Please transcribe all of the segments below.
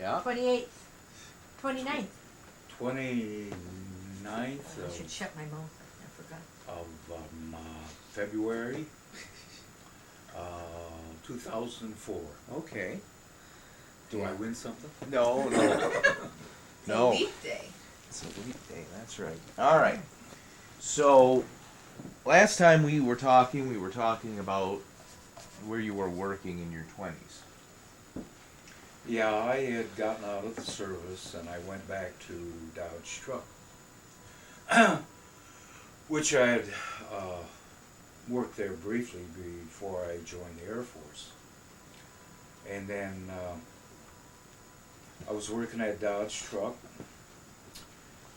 Yeah. 28th. 29th. 29th I should shut my mouth. I forgot. of February, 2004. Okay. Do I win something? No, no. It's No. a leap day. It's a leap day, that's right. All right. So, last time we were talking about where you were working in your 20s. Yeah, I had gotten out of the service and I went back to Dodge Truck, which I had worked there briefly before I joined the Air Force. And then I was working at Dodge Truck,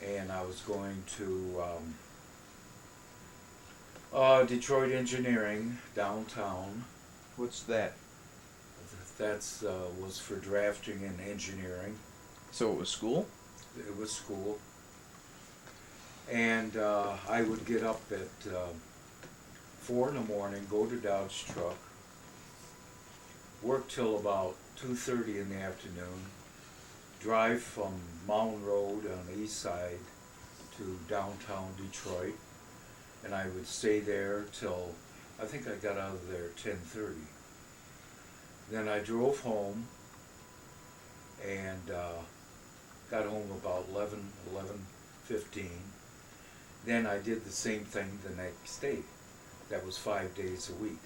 and I was going to Detroit Engineering downtown. What's that? That's was for drafting and engineering. So it was school? It was school. And I would get up at 4 in the morning, go to Dodge Truck, work till about 2:30 in the afternoon, drive from Mountain Road on the east side to downtown Detroit, and I would stay there till, I think I got out of there at 10:30. Then I drove home and got home about 11:15. Then I did the same thing the next day. That was 5 days a week.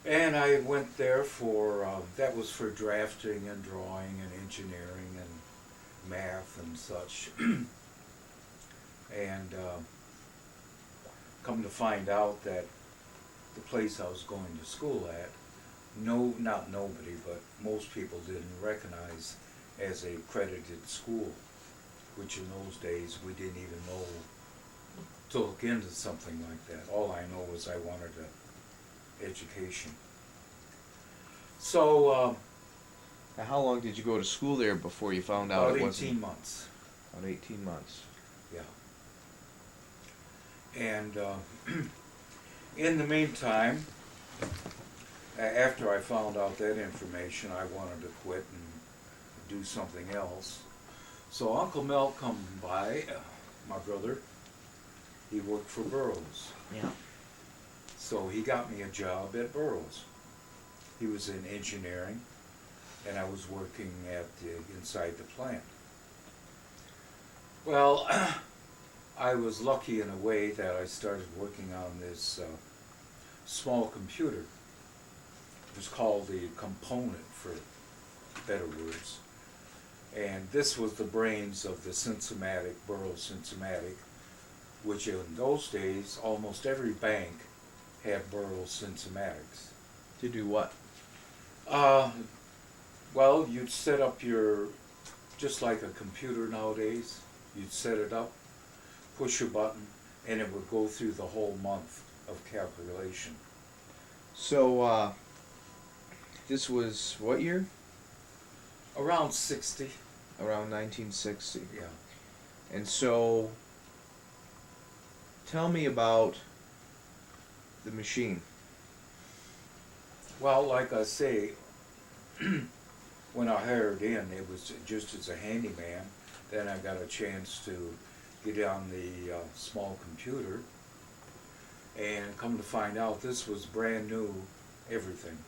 And I went there for, that was for drafting and drawing and engineering and math and such. And come to find out that the place I was going to school at, not nobody, but most people didn't recognize as a accredited school, which in those days we didn't even know to look into something like that. All I know was I wanted an education. So Now, how long did you go to school there before you found out about it wasn't? 18 months. About 18 months. Yeah. And in the meantime, after I found out that information, I wanted to quit and do something else. So Uncle Mel come by, my brother. He worked for Burroughs. Yeah. So he got me a job at Burroughs. He was in engineering, and I was working at inside the plant. Well, I was lucky in a way that I started working on this small computer. It was called the component, for better words. And this was the brains of the Cincinnati, Burroughs Cincinnati, which in those days, almost every bank had Burroughs Cincinnati's. To do what? Well, you'd set up just like a computer nowadays, you'd set it up, push a button, and it would go through the whole month of calculation. So, this was what year? Around 60. Around 1960. Yeah. And so, tell me about the machine. Well, like I say, when I hired in, it was just as a handyman. Then I got a chance to get on the small computer, and come to find out this was brand new everything.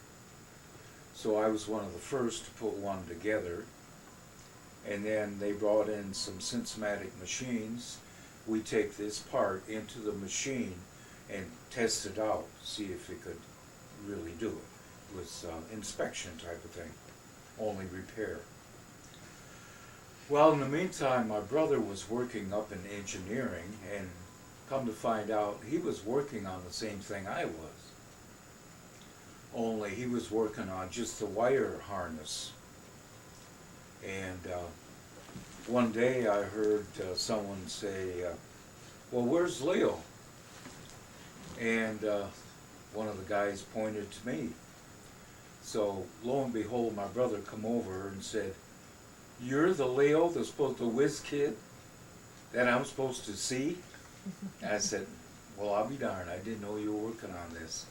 So I was one of the first to put one together, and then they brought in some Cincinnati machines. We take this part into the machine and test it out, see if it could really do it. It was inspection type of thing, only repair. Well, in the meantime, my brother was working up in engineering, and come to find out, he was working on the same thing I was. Only he was working on just the wire harness. And one day I heard someone say, well, where's Leo? And one of the guys pointed to me. So lo and behold, my brother come over and said, you're the Leo, the whiz kid that I'm supposed to see? And I said, well, I'll be darned, I didn't know you were working on this.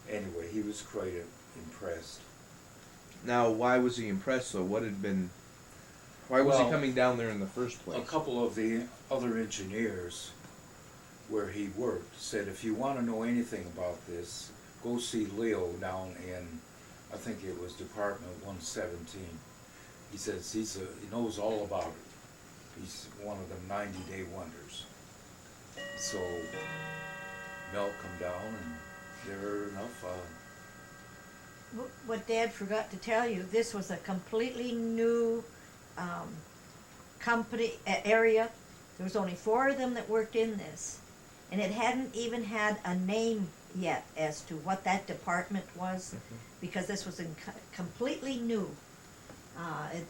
Anyway, he was quite impressed. Now, why was he impressed though? What had been? Why was he Well, coming down there in the first place? A couple of the other engineers where he worked said, if you want to know anything about this, go see Leo down in, I think it was Department 117. He says he knows all about it. He's one of them 90-day wonders. So Mel come down, and there enough. What Dad forgot to tell you, this was a completely new company area. There was only 4 of them that worked in this, and it hadn't even had a name yet as to what that department was, because this was completely new.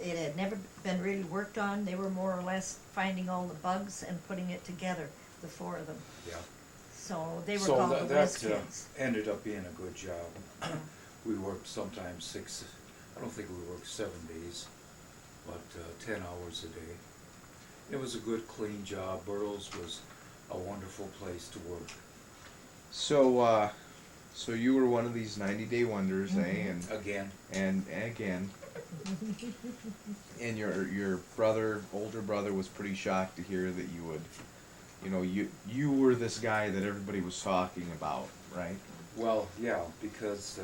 It had never been really worked on. They were more or less finding all the bugs and putting it together, the 4 of them. Yeah. So they were So called the Whiz that Kids. ended up being a good job. We worked sometimes 6, I don't think we worked 7 days, but 10 hours a day. It was a good, clean job. Burroughs was a wonderful place to work. So, so you were one of these 90-day wonders, eh? Mm-hmm. Again, And again. And your brother, older brother, was pretty shocked to hear that you would, you were this guy that everybody was talking about, right? well, yeah, because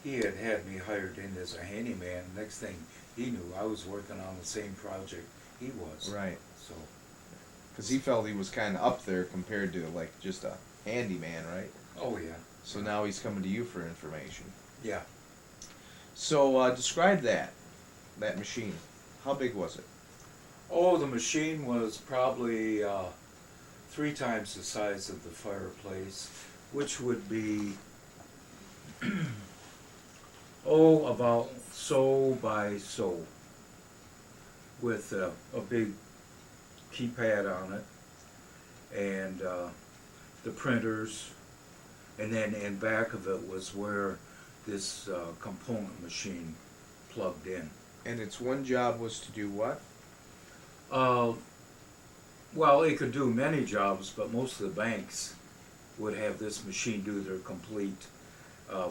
he had me hired in as a handyman. Next thing he knew, I was working on the same project he was. Right. So, Because he felt he was kind of up there compared to like just a handyman, right? oh yeah, So now he's coming to you for information. yeah. So describe that machine. How big was it? Oh, the machine was probably 3 times the size of the fireplace, which would be about so by so, with a big keypad on it, and the printers, and then in back of it was where this component machine plugged in. And its one job was to do what? Well, it could do many jobs, but most of the banks would have this machine do their complete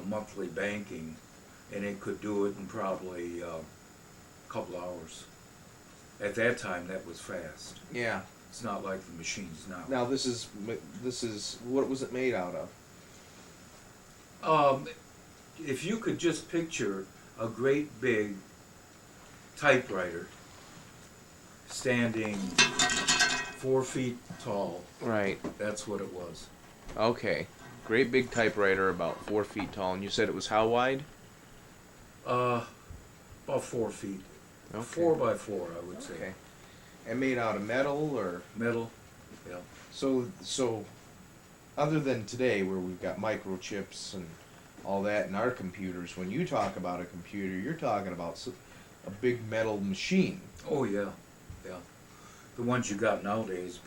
monthly banking, and it could do it in probably a couple hours. At that time, that was fast. Yeah. It's not like the machines now. Now this is what was it made out of? If you could just picture a great big typewriter standing 4 feet tall, Right. that's what it was. Okay. Great big typewriter about 4 feet tall, and you said it was how wide? About 4 feet. Okay. 4 by 4, I would say. Okay. And made out of metal or Metal, yeah. so other than today where we've got microchips and all that in our computers, when you talk about a computer, you're talking about a big metal machine. Oh yeah, yeah. The ones you got nowadays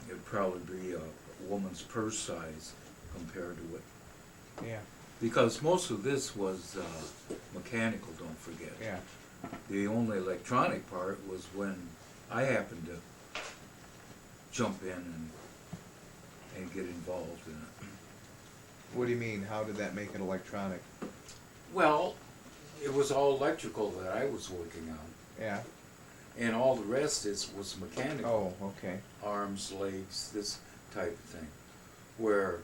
it'd probably be a woman's purse size compared to it. Yeah. Because most of this was mechanical, don't forget. Yeah. The only electronic part was when I happened to jump in and get involved in it. What do you mean? How did that make it electronic? Well, it was all electrical that I was working on, Yeah. and all the rest was mechanical. Oh, okay. Arms, legs, this type of thing. Where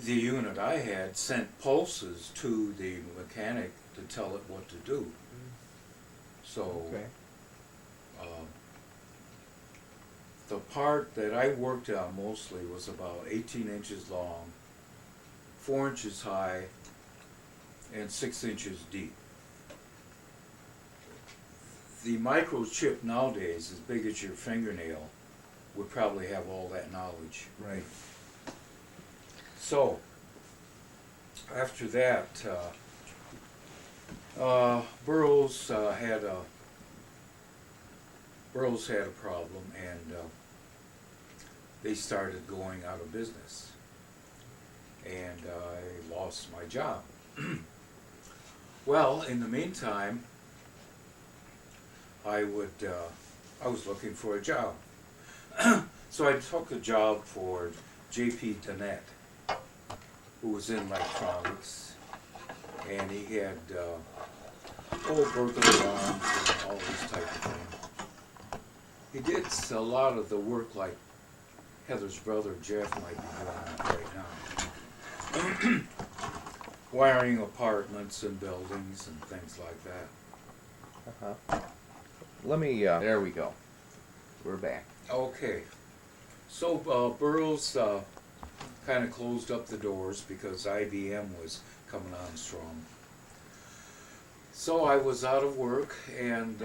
the unit I had sent pulses to the mechanic to tell it what to do. So Okay. the part that I worked on mostly was about 18 inches long, 4 inches high, and 6 inches deep. The microchip nowadays, as big as your fingernail, would probably have all that knowledge. Right. So, after that, Burroughs had a problem, and they started going out of business, and I lost my job. Well, in the meantime, I was looking for a job. So I took a job for J.P. Dannett, who was in electronics, and he had burglar alarms and all this type of thing. He did a lot of the work like Heather's brother Jeff might be doing right now. Wiring apartments and buildings and things like that. Let me, there we go. We're back. Okay. So Burroughs kind of closed up the doors because IBM was coming on strong. So I was out of work, and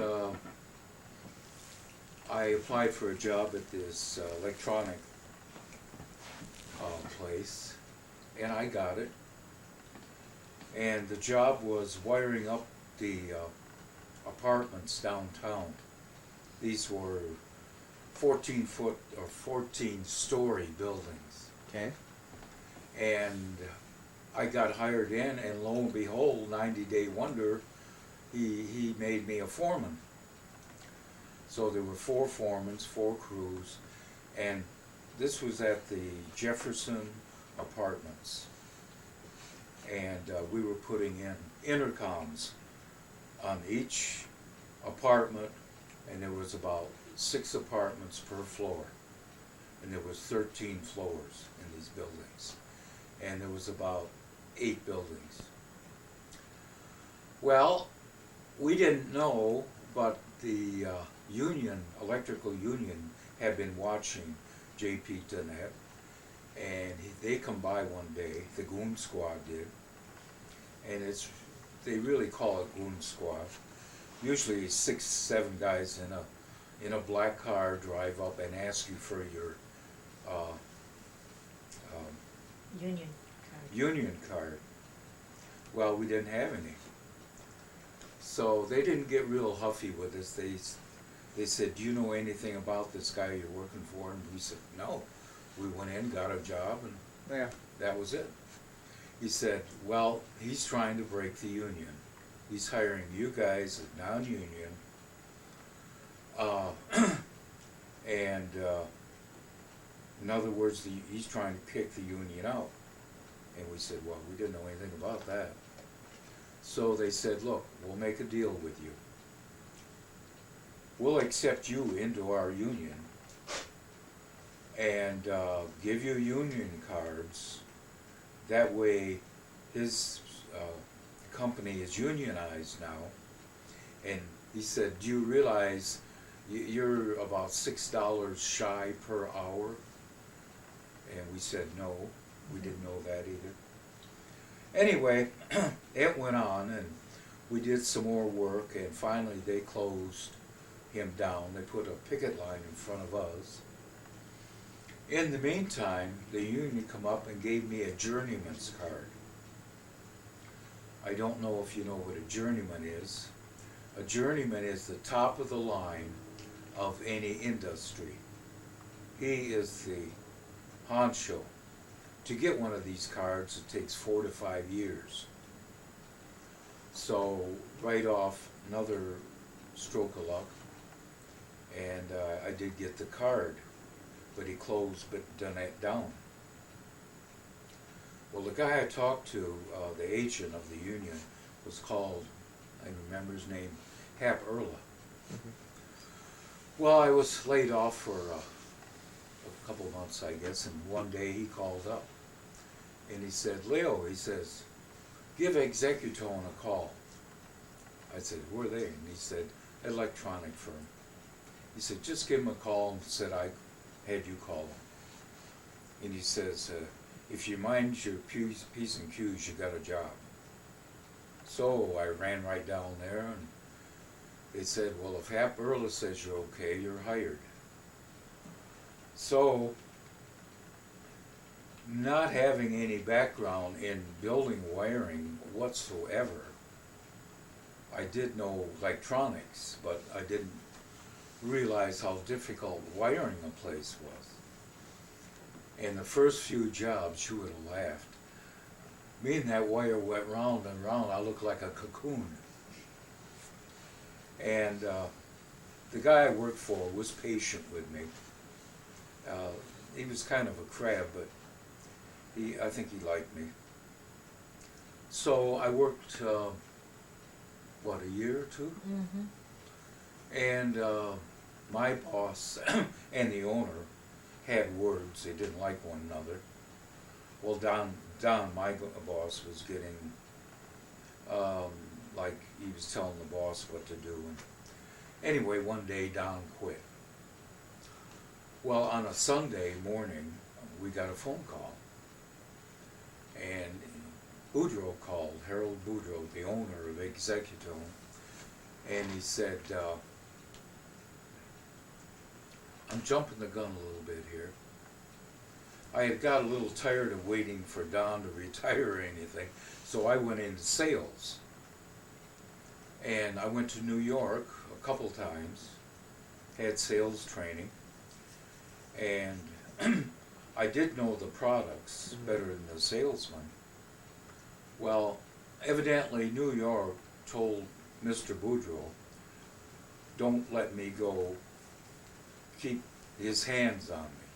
I applied for a job at this electronic place, and I got it. And the job was wiring up the apartments downtown. These were 14-foot or 14-story buildings. Okay. And I got hired in, and lo and behold, 90-day wonder, he made me a foreman. So there were 4 foremans, 4 crews, and this was at the Jefferson Apartments. And we were putting in intercoms on each apartment, and there was about 6 apartments per floor. And there was 13 floors in these buildings. And there was about 8 buildings. Well, we didn't know, but the electrical union, had been watching J.P. Dennett, and they come by one day, the goon squad did, and they really call it goon squad. Usually 6, 7 guys in a black car drive up and ask you for your union card. Well, we didn't have any. So they didn't get real huffy with us. They said, "Do you know anything about this guy you're working for?" And we said, "No." We went in, got a job, and Yeah. that was it. He said, "Well, he's trying to break the union. He's hiring you guys as non-union, and in other words, he's trying to kick the union out." And we said, "Well, we didn't know anything about that." So they said, "Look, we'll make a deal with you. We'll accept you into our union and give you union cards. That way his company is unionized now." And he said, "Do you realize you're about $6 shy per hour?" And we said, "No, we didn't know that either." Anyway, it went on, and we did some more work, and finally they closed him down. They put a picket line in front of us. In the meantime, the union come up and gave me a journeyman's card. I don't know if you know what a journeyman is. A journeyman is the top of the line of any industry. He is the honcho. To get one of these cards, it takes 4 to 5 years. So right off, another stroke of luck, and I did get the card, but he closed Dennett down. Well, the guy I talked to, the agent of the union, was called, I remember his name, Hap Erla. Mm-hmm. Well, I was laid off for a couple of months, I guess, and one day he called up, and he said, "Leo," he says, "give Executone a call." I said, "Who are they?" And he said, "Electronic firm." He said, "Just give him a call," and said, "I had you call him." And he says, "If you mind your P's and Q's, you got a job." So I ran right down there, and they said, "Well, if Hap Erla says you're okay, you're hired." So, not having any background in building wiring whatsoever, I did know electronics, but I didn't realize how difficult wiring a place was. In the first few jobs, you would have laughed. Me and that wire went round and round. I looked like a cocoon. And the guy I worked for was patient with me. He was kind of a crab, but I think he liked me. So I worked, what, a year or two? Mm-hmm. And my boss and the owner had words. They didn't like one another. Well, Don, my boss, was getting, like he was telling the boss what to do. And anyway, one day Don quit. Well, on a Sunday morning, we got a phone call. And Boudreaux called, Harold Boudreaux, the owner of Executone, and he said, I'm jumping the gun a little bit here. I had got a little tired of waiting for Don to retire or anything, so I went into sales. And I went to New York a couple times, had sales training, and I did know the products better than the salesman. Well, evidently New York told Mr. Boudreaux, don't let me go, keep his hands on me,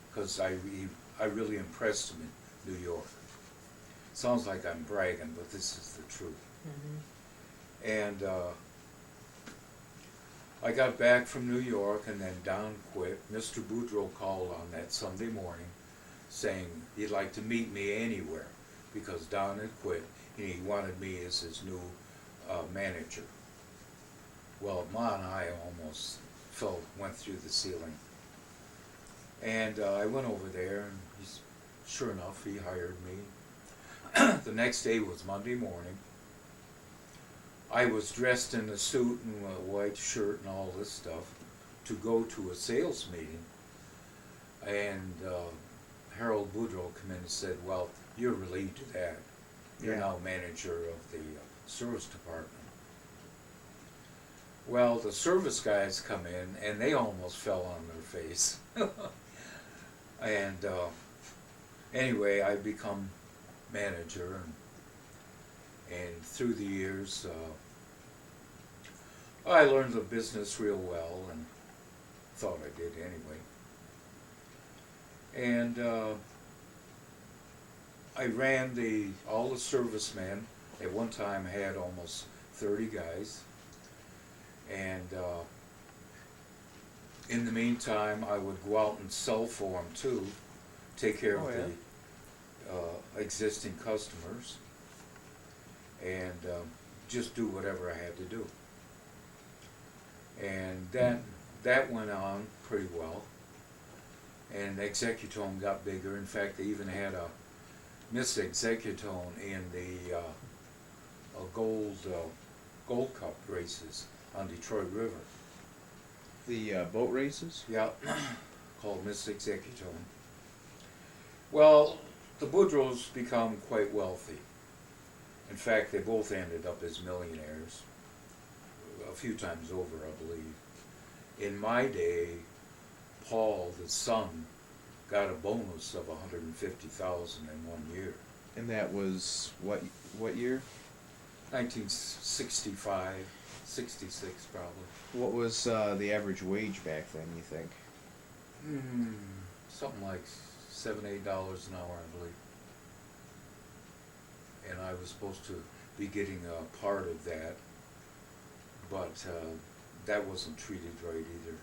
because I really impressed him in New York. Sounds like I'm bragging, but this is the truth. Mm-hmm. And I got back from New York, and then Don quit. Mr. Boudreaux called on that Sunday morning saying he'd like to meet me anywhere because Don had quit and he wanted me as his new manager. Well, Ma and I almost went through the ceiling. And I went over there, and sure enough, he hired me. The next day was Monday morning. I was dressed in a suit and a white shirt and all this stuff to go to a sales meeting. And Harold Boudreaux came in and said, well, you're relieved of that. You're now manager of the service department. Well, the service guys come in, and they almost fell on their face. And anyway, I become manager, and through the years, I learned the business real well, and thought I did anyway. And I ran all the servicemen. At one time, I had almost 30 guys. And in the meantime, I would go out and sell for them too, take care of the existing customers, and just do whatever I had to do. And that went on pretty well. And Executone got bigger. In fact, they even had a Miss Executone in the Gold Cup races on Detroit River. The boat races? Yeah, called Miss Executone. Well, the Boudreaux become quite wealthy. In fact, they both ended up as millionaires, a few times over, I believe. In my day, Paul, the son, got a bonus of $150,000 in 1 year. And that was what year? 1965, 66 probably. What was the average wage back then, you think? Something like $7, $8 an hour, I believe. And I was supposed to be getting a part of that, but that wasn't treated right either.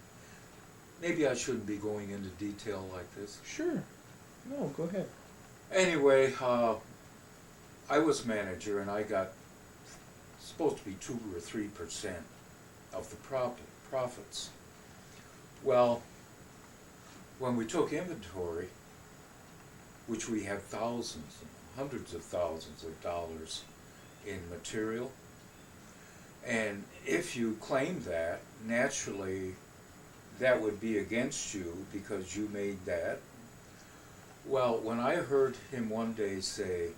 Maybe I shouldn't be going into detail like this. Sure. No, go ahead. Anyway, I was manager, and I got supposed to be 2 or 3% of the profits. Well, when we took inventory, which we have thousands, hundreds of thousands of dollars in material, and if you claim that, naturally that would be against you because you made that. Well, when I heard him one day say,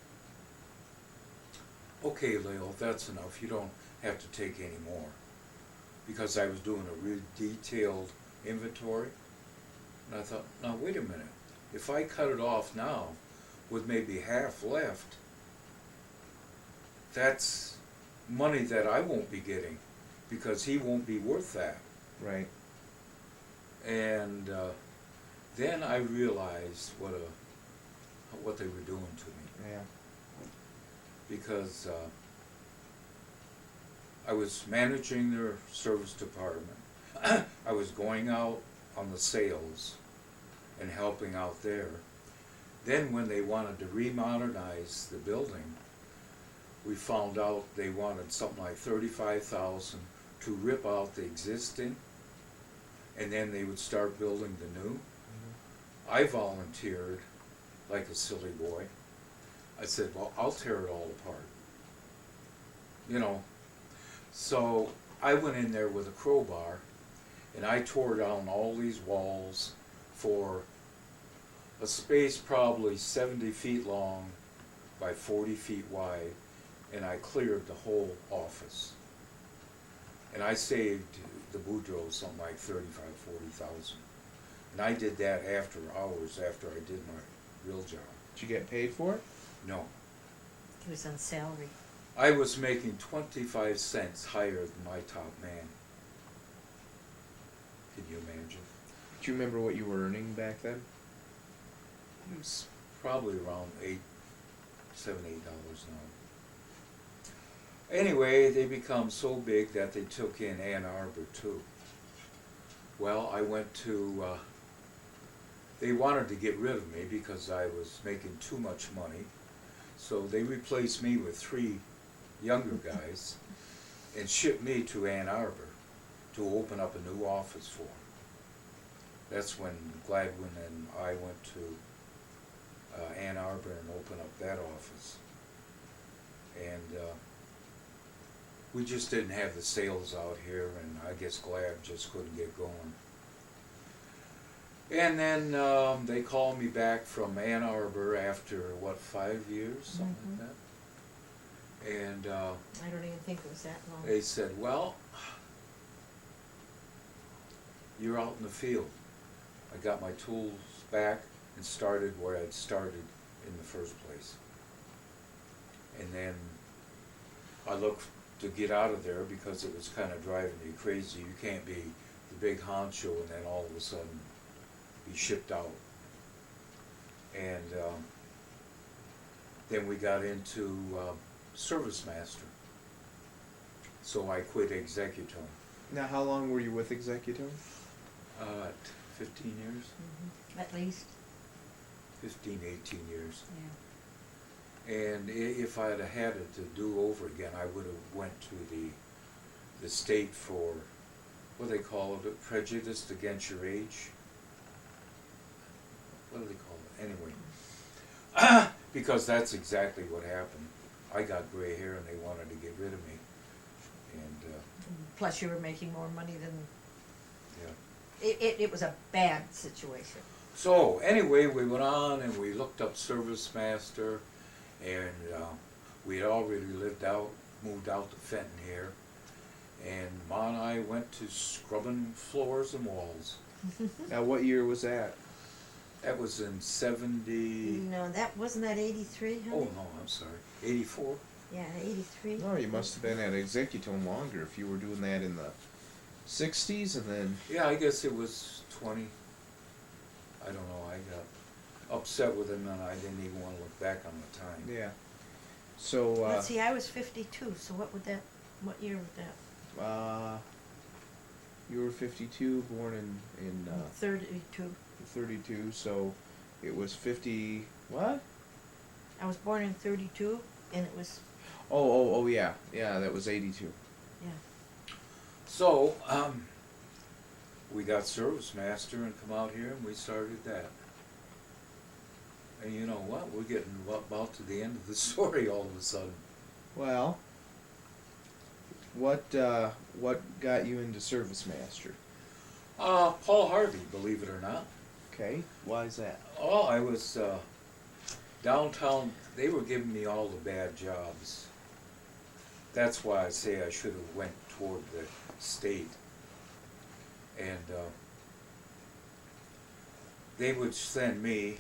okay, Leo, that's enough, you don't have to take any more, because I was doing a real detailed inventory, and I thought, now wait a minute, if I cut it off now with maybe half left, that's money that I won't be getting, because he won't be worth that. Right. And then I realized what they were doing to me. Yeah. because I was managing their service department. I was going out on the sales and helping out there. Then when they wanted to remodernize the building, we found out they wanted something like $35,000 to rip out the existing, and then they would start building the new. I volunteered like a silly boy. I said, well, I'll tear it all apart. You know, so I went in there with a crowbar and I tore down all these walls for a space probably 70 feet long by 40 feet wide, and I cleared the whole office. And I saved the Boudreaux something like 40,000. And I did that after hours, after I did my real job. Did you get paid for it? No. He was on salary. I was making 25 cents higher than my top man. Can you imagine? Do you remember what you were earning back then? It was probably around $7, $8 now. Anyway, they become so big that they took in Ann Arbor too. Well, I went to, they wanted to get rid of me because I was making too much money. So they replaced me with 3 younger guys and shipped me to Ann Arbor to open up a new office for them. That's when Gladwin and I went to Ann Arbor and opened up that office. And we just didn't have the sales out here, and I guess Glad just couldn't get going. And then they called me back from Ann Arbor after, 5 years, something like that. And I don't even think it was that long. they said, well, you're out in the field. I got my tools back and started where I'd started in the first place. And then I looked to get out of there because it was kind of driving me crazy. You can't be the big honcho and then all of a sudden be shipped out. And then we got into Service Master. So I quit Executone. Now, how long were you with Executone? 15 years? At least. 15, 18 years. Yeah. And if I had it to do over again, I would have went to the state for, what do they call it, prejudice against your age? What do they call it? Anyway, because that's exactly what happened. I got gray hair and they wanted to get rid of me. And Plus you were making more money than, yeah. it was a bad situation. So anyway, we went on and we looked up Service Master, and we had already moved out to Fenton here, and Ma and I went to scrubbing floors and walls. Now, what year was that? That was in 70. No, wasn't that 83, honey? Oh no, I'm sorry, 84. Yeah, 83. No, you must have been at Executone longer if you were doing that in the 60s and then... Yeah, I guess it was 20. I don't know. I got upset with him, and I didn't even want to look back on the time. Yeah. So, Let's see, I was 52, so what year was that? you were 52, born in 32. 32, so it was 50, what? I was born in 32, and it was, Oh, yeah. Yeah, that was 82. yeah. So, we got Service Master and come out here and we started that. And you know what? We're getting about to the end of the story all of a sudden. Well, what got you into Service Master? Paul Harvey, believe it or not. Okay, why is that? Oh, I was downtown. They were giving me all the bad jobs. That's why I say I should have went toward the state. And they would send me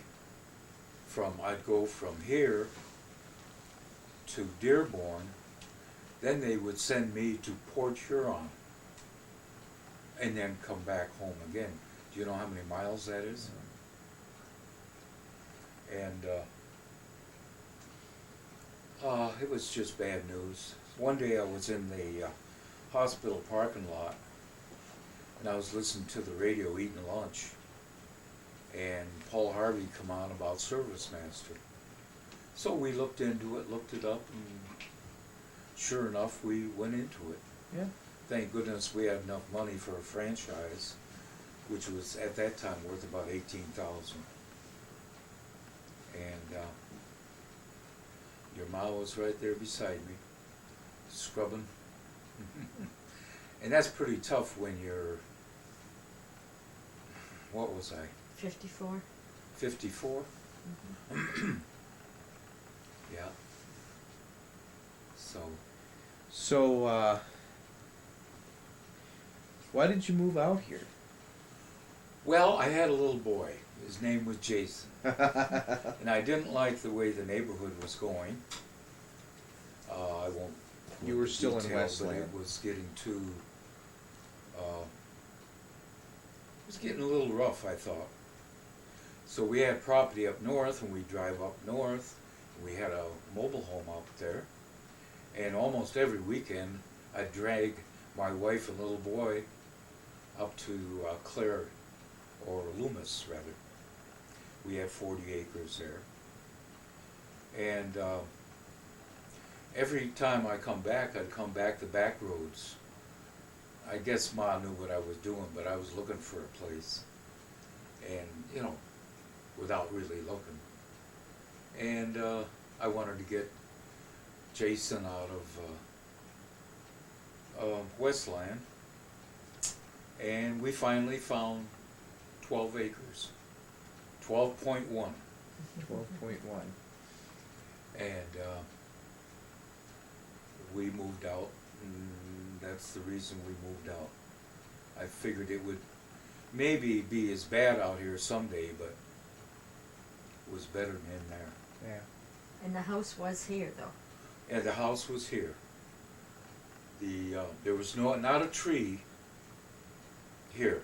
I'd go from here to Dearborn, then they would send me to Port Huron, and then come back home again. Do you know how many miles that is? And It was just bad news. One day I was in the hospital parking lot, and I was listening to the radio eating lunch, and Paul Harvey come on about Service Master. So we looked into it, looked it up, and sure enough, we went into it. Yeah. Thank goodness we had enough money for a franchise, which was at that time worth about $18,000. And your ma was right there beside me, scrubbing. And that's pretty tough when you're, what was I, 54. 54? Yeah. So, why did you move out here? well, I had a little boy. His name was Jason. And I didn't like the way the neighborhood was going. I won't. go You were into still in detail, Westland. But it was getting too. It was getting a little rough, I thought. So we had property up north, and we drive up north. We had a mobile home up there, and almost every weekend I'd drag my wife and little boy up to Clare, or Loomis rather. We have 40 acres there. And every time I come back, I'd come back the back roads. I guess Ma knew what I was doing, but I was looking for a place. And, you know, without really looking. And I wanted to get Jason out of Westland. And we finally found 12 acres. 12.1. 12.1. And we moved out, and that's the reason we moved out. I figured it would maybe be as bad out here someday, but it was better than in there. Yeah. And the house was here, though. And the house was here. There was not a tree here.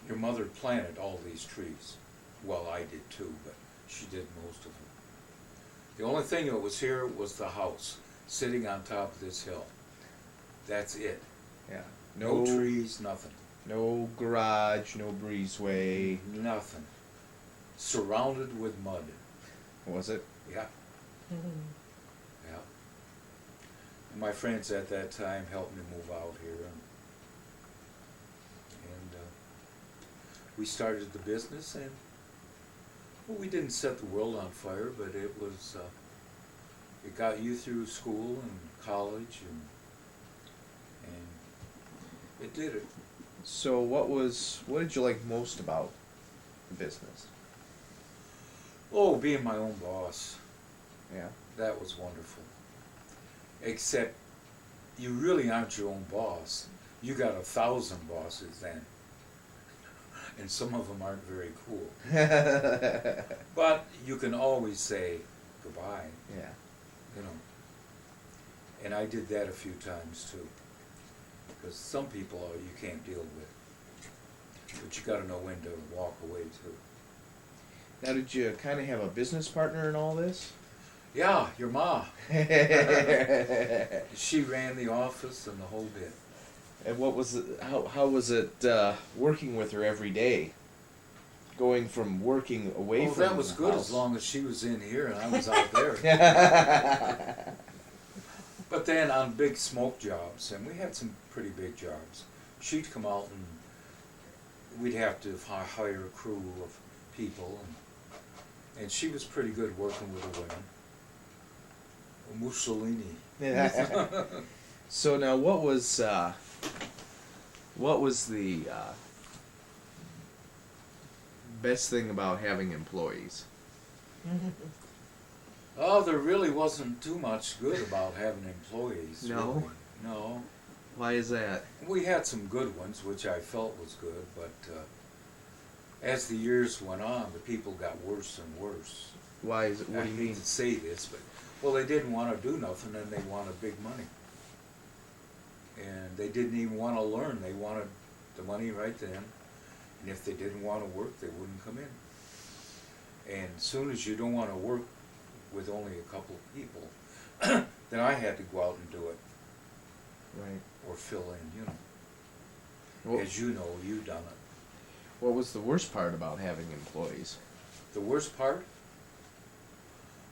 Your mother planted all these trees. Well, I did too, but she did most of them. The only thing that was here was the house, sitting on top of this hill. That's it. Yeah. No trees, nothing. No garage, no breezeway. Nothing. Surrounded with mud. Was it? Yeah. Yeah. And my friends at that time helped me move out here, and we started the business, and well, we didn't set the world on fire, but it was it got you through school and college, and it did it. So what did you like most about the business? Oh, being my own boss. Yeah. That was wonderful. Except you really aren't your own boss. You got 1,000 bosses then. And some of them aren't very cool. But you can always say goodbye, Yeah. you know. And I did that a few times too. Because some people you can't deal with. But you gotta know when to walk away too. Now, did you kind of have a business partner in all this? Yeah, your ma. She ran the office and the whole bit. And what was it? How was it working with her every day? Going from working away Oh, from that was the good house. as long as she was in here and I was out there. But then on big smoke jobs, and we had some pretty big jobs, she'd come out and we'd have to hire a crew of people, and she was pretty good working with the women. Mussolini. So now, what was the best thing about having employees? Oh, there really wasn't too much good about having employees. No? Really. No. Why is that? We had some good ones, which I felt was good, but as the years went on, the people got worse and worse. Why is it? What I do you hate mean? to say this, but well, they didn't want to do nothing, and they wanted big money, and they didn't even want to learn. They wanted the money right then, and if they didn't want to work, they wouldn't come in. And as soon as you don't want to work with only a couple of people, then I had to go out and do it Right. or fill in, you know. What, As you know, you've done it. what was the worst part about having employees? The worst part?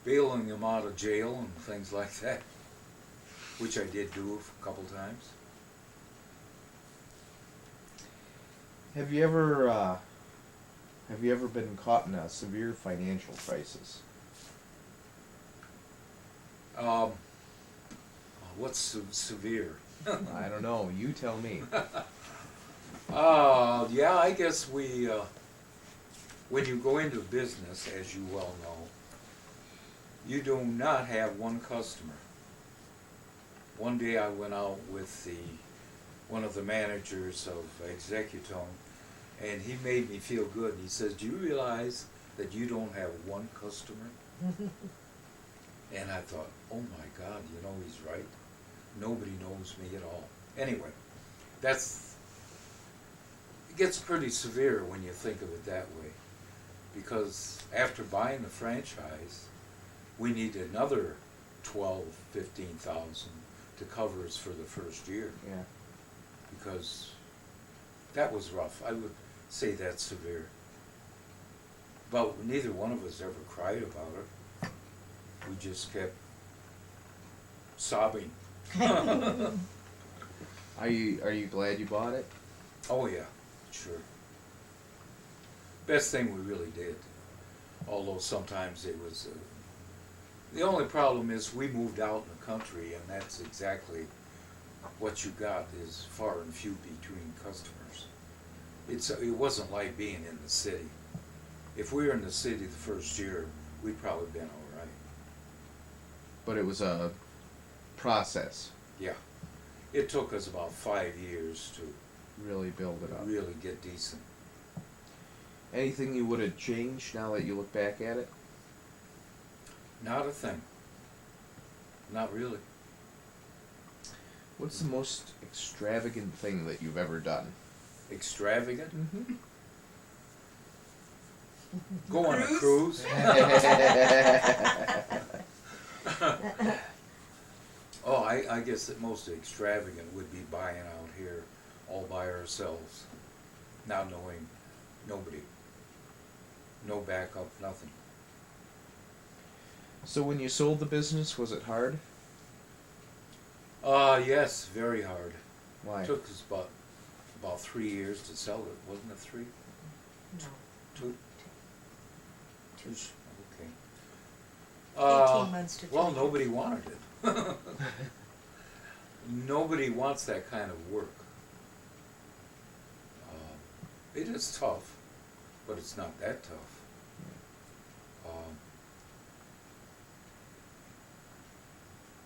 Bailing them out of jail and things like that, which I did do a couple times. Have you ever been caught in a severe financial crisis? What's severe? I don't know. You tell me. Yeah, I guess when you go into business, as you well know, you do not have one customer. One day I went out with one of the managers of Executone, and he made me feel good. He says, "Do you realize that you don't have one customer?" And I thought, oh my God, you know, he's right. Nobody knows me at all. Anyway, it gets pretty severe when you think of it that way. Because after buying the franchise, we need another 12, 15,000 to cover us for the first year. Yeah. Because that was rough. I would say that's severe. But neither one of us ever cried about it. We just kept sobbing. Are you glad you bought it? Oh yeah, sure. Best thing we really did. Although sometimes it was. The only problem is we moved out in the country, and that's exactly what you got is far and few between customers. It wasn't like being in the city. If we were in the city the first year, we'd probably been all right. But it was a process. Yeah. It took us about 5 years to Really build it up. really get decent. Anything you would have changed now that you look back at it? Not a thing. Not really. What's the most extravagant thing that you've ever done? Extravagant? Mm-hmm. Go on a cruise? Oh, I guess the most extravagant would be buying out here all by ourselves, not knowing nobody. No backup, nothing. So when you sold the business, was it hard? Yes, very hard. Why? It took us about 3 years to sell it, wasn't it 3? No. 2? 2. Okay. 18 months to 2 Well, years. nobody wanted it. Nobody wants that kind of work. It is tough, but it's not that tough.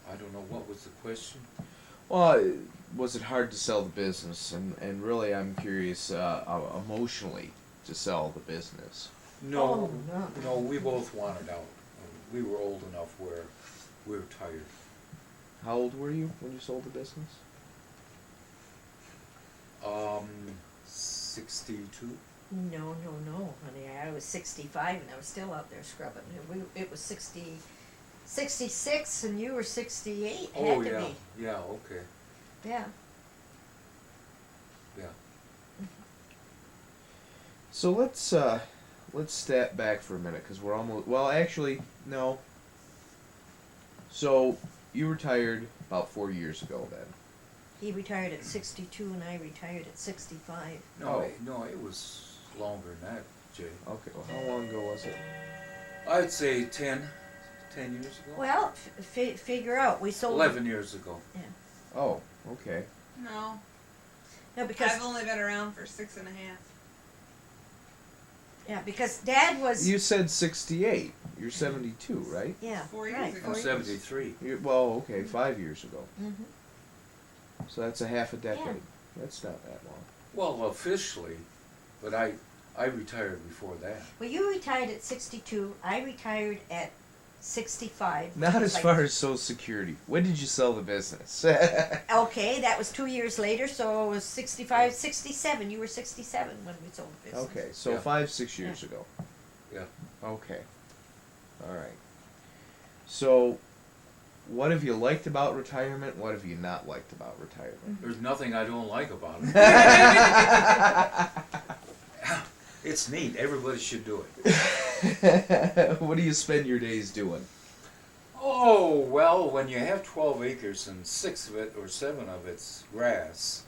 I don't know, what was the question? Well, was it hard to sell the business? And really, I'm curious, emotionally, to sell the business. No, Oh, no. no, we both wanted out. We were old enough where we were tired. How old were you when you sold the business? 62? No, honey. I was 65 and I was still out there scrubbing. It was 66 and you were 68. Oh, Had to yeah, be. yeah, okay, Yeah. yeah. So let's step back for a minute because we're almost. Well, actually, no. So you retired about 4 years ago then. He retired at 62 and I retired at 65. No, Oh. no, it was longer than that, Jay. Okay. Well, how long ago was it? I'd say 10 years ago. Well, figure out. We sold 11 years ago. Yeah. Oh, okay. No, No, because I've only been around for 6.5. yeah, because Dad was You said 68. You're 72, right? yeah 4 years right, ago. I'm 4 years. 73. Well, okay, 5 years ago. Mhm. So that's a half a decade. Yeah. That's not that long. Well, officially, but I retired before that. Well, you retired at 62. I retired at 65. Not as Like- far as Social Security. When did you sell the business? Okay, that was 2 years later, so it was 65, 67. You were 67 when we sold the business. Okay, so Yeah. 5, 6 years ago. Yeah. Okay. All right. So, what have you liked about retirement? What have you not liked about retirement? There's nothing I don't like about it. It's neat. Everybody should do it. What do you spend your days doing? Oh, well, when you have 12 acres and 6 of it or 7 of it's grass,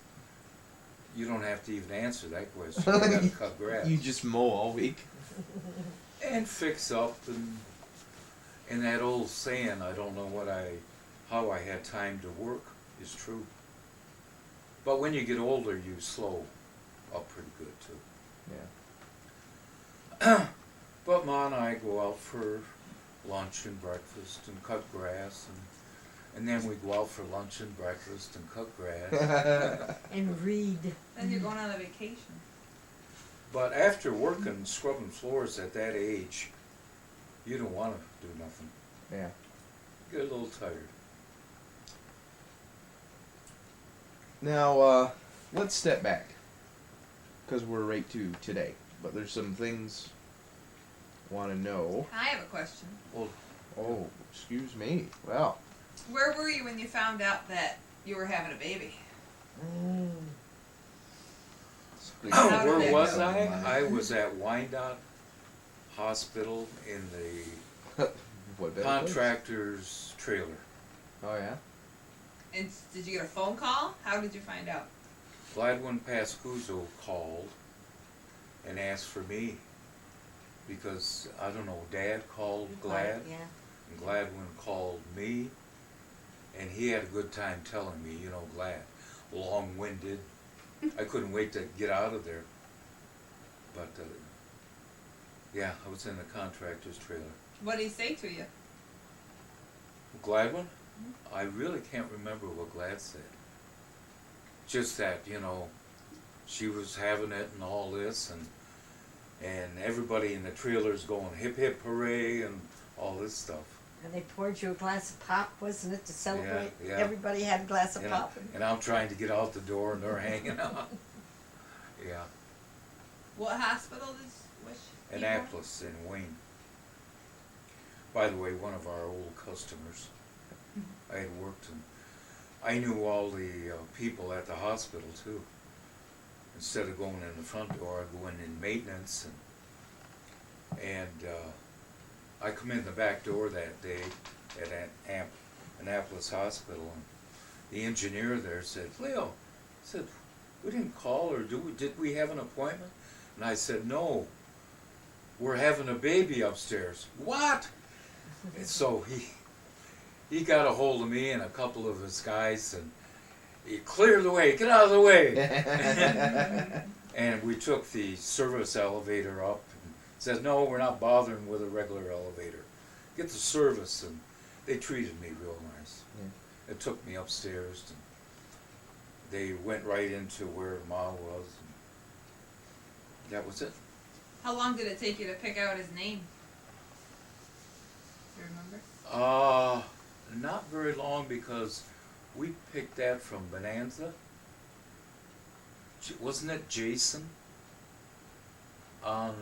you don't have to even answer that question. You gotta cut grass. You just mow all week. And fix up and that old saying, I don't know how I had time to work, is true. But when you get older, you slow up pretty good too. Yeah. But Ma and I go out for lunch and breakfast and cut grass, and then we go out for lunch and breakfast and cut grass. And read. Then you're going on a vacation. But after working, scrubbing floors at that age, you don't want to do nothing. Yeah. You get a little tired. Now, let's step back. Because we're right to today. But there's some things I want to know. I have a question. Well, Oh, excuse me. Well, Where were you when you found out that you were having a baby? Mm. How did where that was go? I? I was at Wyandotte Hospital in the what better place? contractor's trailer. Oh, yeah? And did you get a phone call? How did you find out? Gladwin Pascuso called and asked for me because, I don't know, Dad called Glad, Yeah. and Gladwin called me, and he had a good time telling me, you know, Glad, long-winded. I couldn't wait to get out of there. But, yeah, I was in the contractor's trailer. What did he say to you? Gladwin? I really can't remember what Glad said. Just that, you know, she was having it and all this, and everybody in the trailer's going hip hip hooray and all this stuff. And they poured you a glass of pop, wasn't it, to celebrate? Yeah. Everybody had a glass of And, pop. and I'm trying to get out the door and they're hanging out. Yeah, What hospital was she? Annapolis in Wayne. By the way, one of our old customers. I had worked and I knew all the people at the hospital too. Instead of going in the front door, I'd go in maintenance, and I come in the back door that day at Annapolis Hospital, and the engineer there said, Leo, said, we didn't call or did we have an appointment? And I said, no, we're having a baby upstairs. What? And so he got a hold of me and a couple of his guys, and he cleared the way, get out of the way. And we took the service elevator up and said, no, we're not bothering with a regular elevator. Get the service, and they treated me real nice. Yeah. It took me upstairs, and they went right into where Ma was, and that was it. How long did it take you to pick out his name? Do you remember? Not very long, because we picked that from Bonanza. Wasn't it Jason on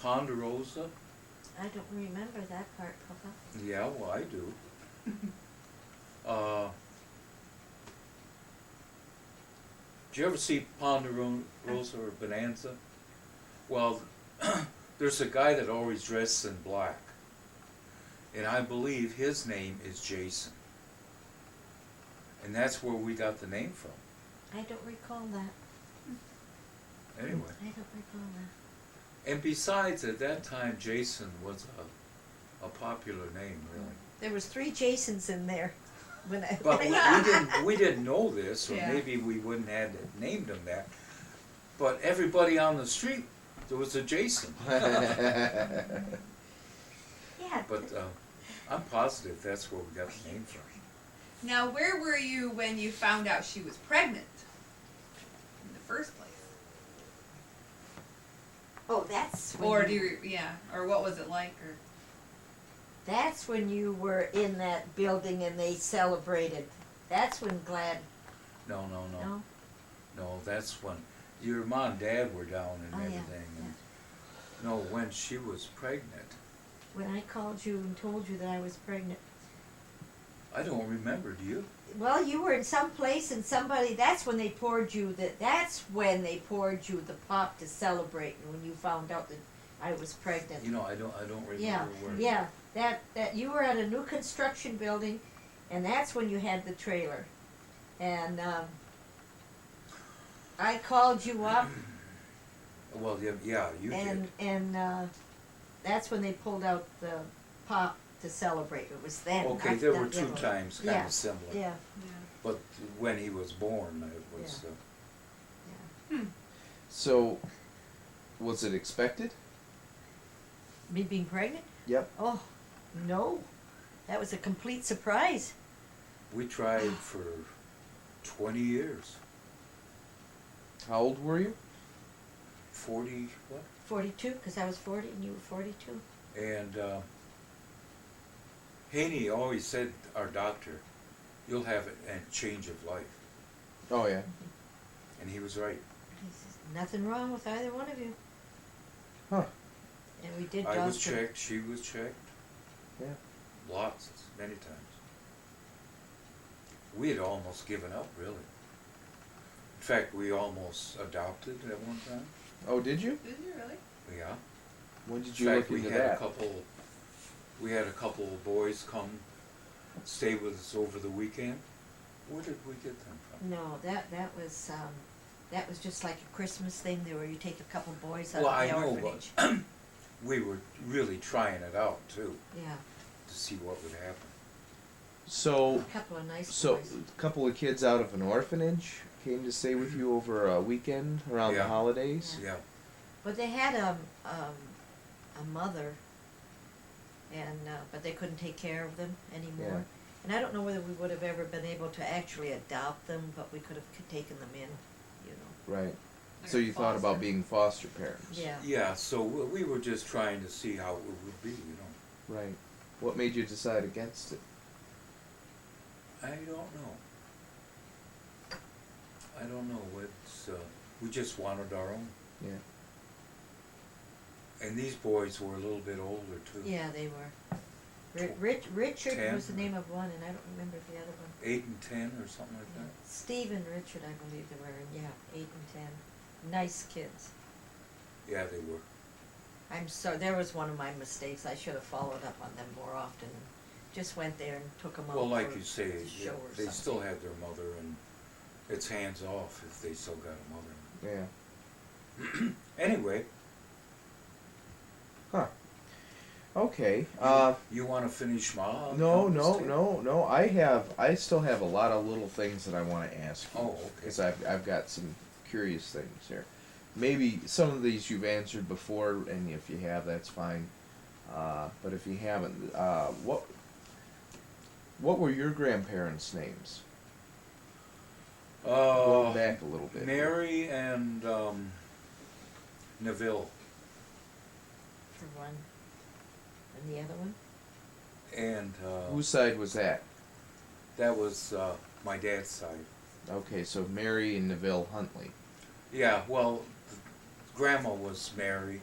Ponderosa? I don't remember that part, Papa. Yeah, well, I do. Did you ever see Ponderosa or Bonanza? Well, there's a guy that always dresses in black, and I believe his name is Jason. And that's where we got the name from. I don't recall that. Anyway. I don't recall that. And besides, at that time, Jason was a popular name, really. There was 3 Jasons in there. When I, But when I- we didn't know this, or Yeah. maybe we wouldn't have named him that. But everybody on the street, there was a Jason. yeah. But I'm positive that's where we got the name from. Now, where were you when you found out she was pregnant? In the first place. Oh, that's when Or you, or what was it like? Or that's when you were in that building and they celebrated. That's when Glad. No, No. no, that's when your mom and dad were down and Oh, yeah, everything. And no, when she was pregnant, when I called you and told you that I was pregnant. I don't remember, do you? Well, you were in some place and somebody, that's when they poured you the pop to celebrate, and when you found out that I was pregnant. You know, I don't remember Yeah, where. yeah, that you were at a new construction building, and that's when you had the trailer. And, I called you up, Well, yeah, you did. and that's when they pulled out the pop to celebrate. It was then. Okay, not- there not were two then. times kind Yeah, of similar. Yeah, Yeah. But when he was born, it was. yeah. So, was it expected? Me being pregnant? Yep. Oh, no. That was a complete surprise. We tried for 20 years. How old were you? 40, what? 42, because I was 40 and you were 42. And Haney always said, our doctor, you'll have a change of life. Oh yeah. And he was right. He says, nothing wrong with either one of you. Huh. And we did I was doctor- checked, she was checked. Yeah. Lots, many times. We had almost given up, really. In fact, we almost adopted at one time. Oh, did you? Did you really? Yeah. When did In you fact, look into we had that? we had a couple of boys come stay with us over the weekend. Where did we get them from? No, that was just like a Christmas thing there where you take a couple boys out Well, of I the know, orphanage. but we were really trying it out too, Yeah, to see what would happen. So, a couple of nice so boys. a couple of kids out of an orphanage came to stay with you over a weekend around the Yeah. holidays. Yeah. But they had a mother, and but they couldn't take care of them anymore. Yeah. And I don't know whether we would have ever been able to actually adopt them, but we could have taken them in, you know. Right. Like So a you thought about foster. being foster parents. Yeah. Yeah, so we were just trying to see how it would be, you know. Right. What made you decide against it? I don't know. I don't know. We just wanted our own. Yeah. And these boys were a little bit older too. Yeah, they were. Richard 10. was the name of one, and I don't remember the other one. 8 and 10 or something like that. Steve and Richard, I believe they were, yeah, 8 and 10. Nice kids. Yeah, they were. I'm sorry, there was one of my mistakes. I should have followed up on them more often. Just went there and took them out Well, like for you say, a show or they something. still had their mother, and it's hands off if they still got a mother. Yeah. Anyway, Huh. Okay. you want to finish my No. I still have a lot of little things that I want to ask you. Oh, okay. Because I've got some curious things here. Maybe some of these you've answered before, and if you have, that's fine. But if you haven't, what were your grandparents' names? Going back a little bit. Mary and Neville, For one. And the other one? and Whose side was that? that was my dad's side. Okay, so Mary and Neville Huntley. Yeah, well, Grandma was Mary,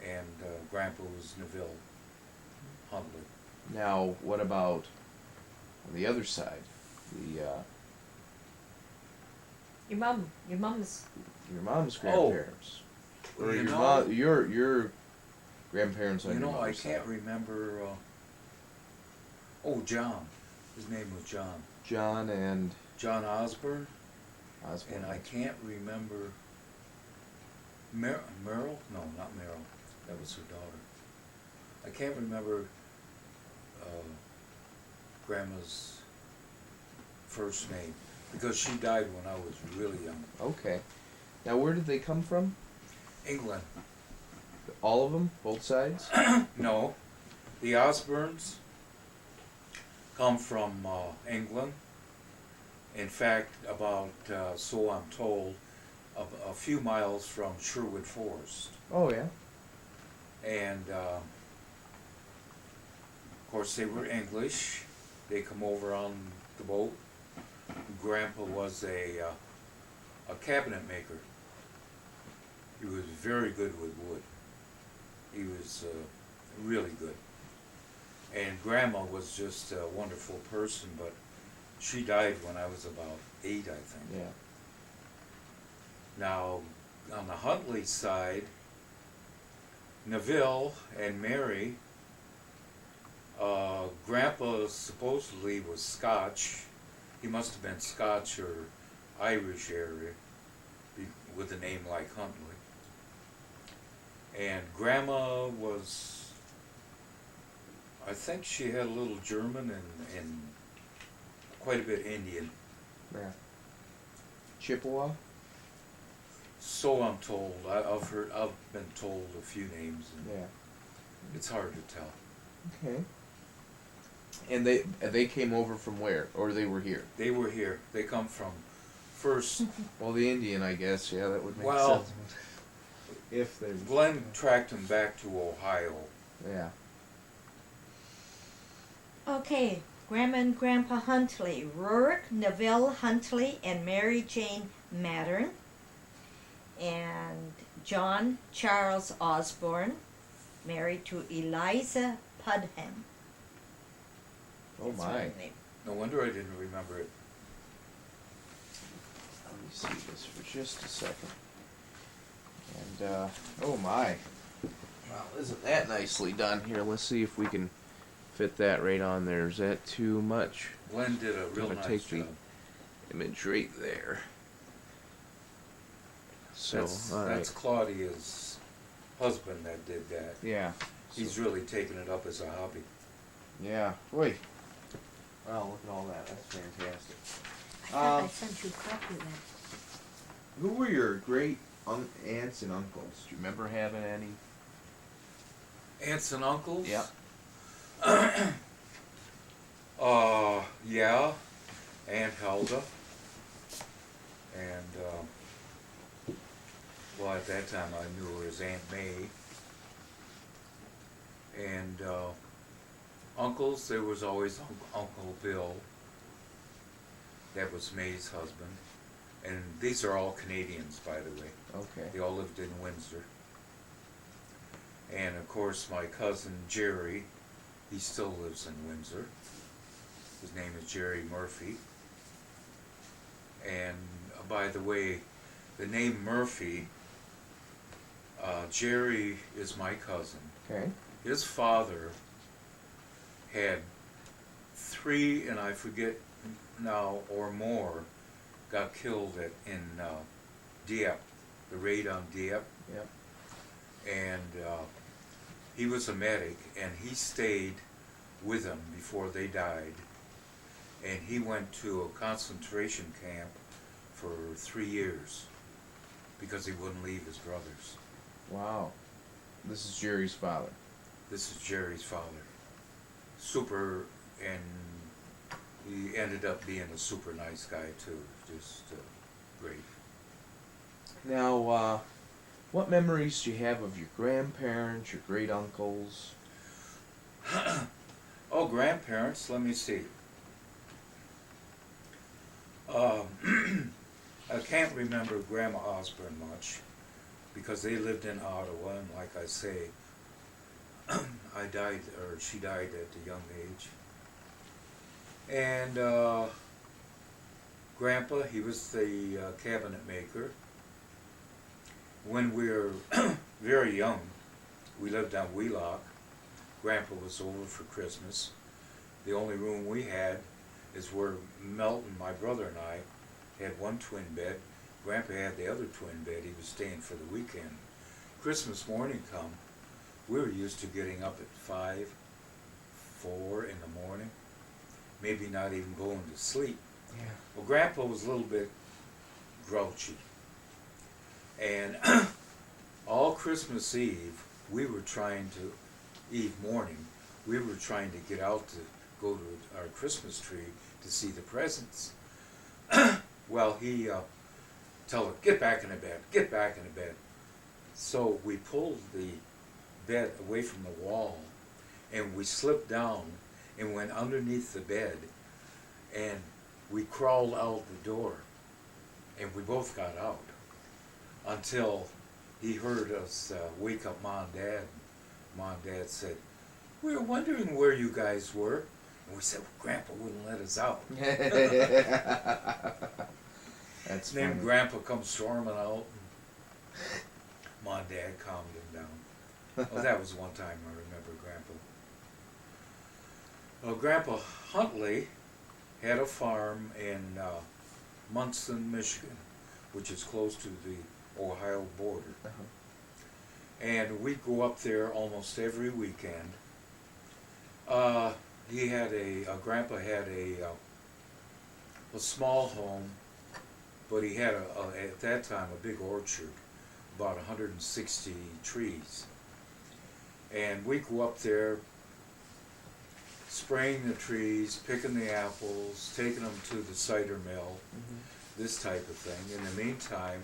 and Grandpa was Neville Huntley. Now, what about on the other side? Your mom's, Your mom's Oh. grandparents. Or You your know- your grandparents on You your know, I mother's can't side. remember. John. His name was John. John and John Osborne, Osborne. and I can't remember. Merrill? No, not Merrill. That was her daughter. I can't remember Grandma's first name because she died when I was really young. Okay. Now, where did they come from? England. All of them, both sides. No, the Osbornes come from England. In fact, about, so I'm told, a few miles from Sherwood Forest. Oh yeah. And of course, they were English. They come over on the boat. Grandpa was a cabinet maker. He was very good with wood. He was really good. And Grandma was just a wonderful person, but she died when I was about 8, I think. Yeah. Now, on the Huntley side, Neville and Mary, Grandpa supposedly was Scotch. He must have been Scotch or Irish area with a name like Huntley. And Grandma was, I think she had a little German and quite a bit Indian. Yeah. Chippewa? So I'm told. I've been told a few names, and Yeah. it's hard to tell. Okay. And they came over from where? Or they were here? They were here. They come from first. Well, the Indian, I guess. Yeah, that would make Well, sense. If they... Glenn tracked them back to Ohio. Yeah. Okay, Grandma and Grandpa Huntley, Rurik Neville Huntley and Mary Jane Mattern, and John Charles Osborne, married to Eliza Pudham. Oh That's my. her name. No wonder I didn't remember it. Let me see this for just a second. And, oh my. Well, isn't that nicely done? Here, let's see if we can fit that right on there. Is that too much? Glenn did a real gonna nice take the job. image right there. So, That's alright. Claudia's husband that did that. Yeah. He's really taken it up as a hobby. Yeah. Boy. Wow, look at all that. That's fantastic. I thought I Um, sent you a copy of that. Who were your great aunts and uncles? Do you remember having any? Aunts and uncles? Yeah. Yeah. Aunt Helga. And, well, at that time I knew her as Aunt May. And, uncles, there was always Uncle Bill. That was May's husband. And these are all Canadians, by the way. Okay. They all lived in Windsor. And of course my cousin Jerry, he still lives in Windsor. His name is Jerry Murphy. And by the way, the name Murphy, Jerry is my cousin. Okay. His father had 3, and I forget now, or more, got killed in Dieppe, the raid on Dieppe. Yep. And he was a medic, and he stayed with them before they died. And he went to a concentration camp for 3 years because he wouldn't leave his brothers. Wow. This is Jerry's father. This is Jerry's father. Super, and he ended up being a super nice guy too. Just great. Now, what memories do you have of your grandparents, your great uncles? Oh, grandparents, let me see. I can't remember Grandma Osborne much because they lived in Ottawa, and like I say, she died at a young age. And Grandpa, he was the cabinet maker. When we were very young, we lived on Wheelock. Grandpa was over for Christmas. The only room we had is where Melton, my brother, and I had one twin bed. Grandpa had the other twin bed. He was staying for the weekend. Christmas morning come, we were used to getting up at 5, 4 in the morning, maybe not even going to sleep. Yeah. Well, Grandpa was a little bit grouchy. And all Christmas Eve, we were trying to, Eve morning, we were trying to get out to go to our Christmas tree to see the presents. Well, he tell her, get back in the bed, get back in the bed. So we pulled the bed away from the wall, and we slipped down and went underneath the bed, and we crawled out the door, and we both got out until he heard us wake up Mom and Dad. Mom and Dad said, we were wondering where you guys were. And we said, well, Grandpa wouldn't let us out. That's Then funny. Grandpa comes storming out. My dad calmed him down. Oh, that was one time I remember Grandpa. Well, Grandpa Huntley had a farm in Munson, Michigan, which is close to the Ohio border. Uh-huh. And we'd go up there almost every weekend. He had Grandpa had a small home, but he had at that time a big orchard, about 160 trees. And we'd go up there, spraying the trees, picking the apples, taking them to the cider mill, this type of thing. In the meantime,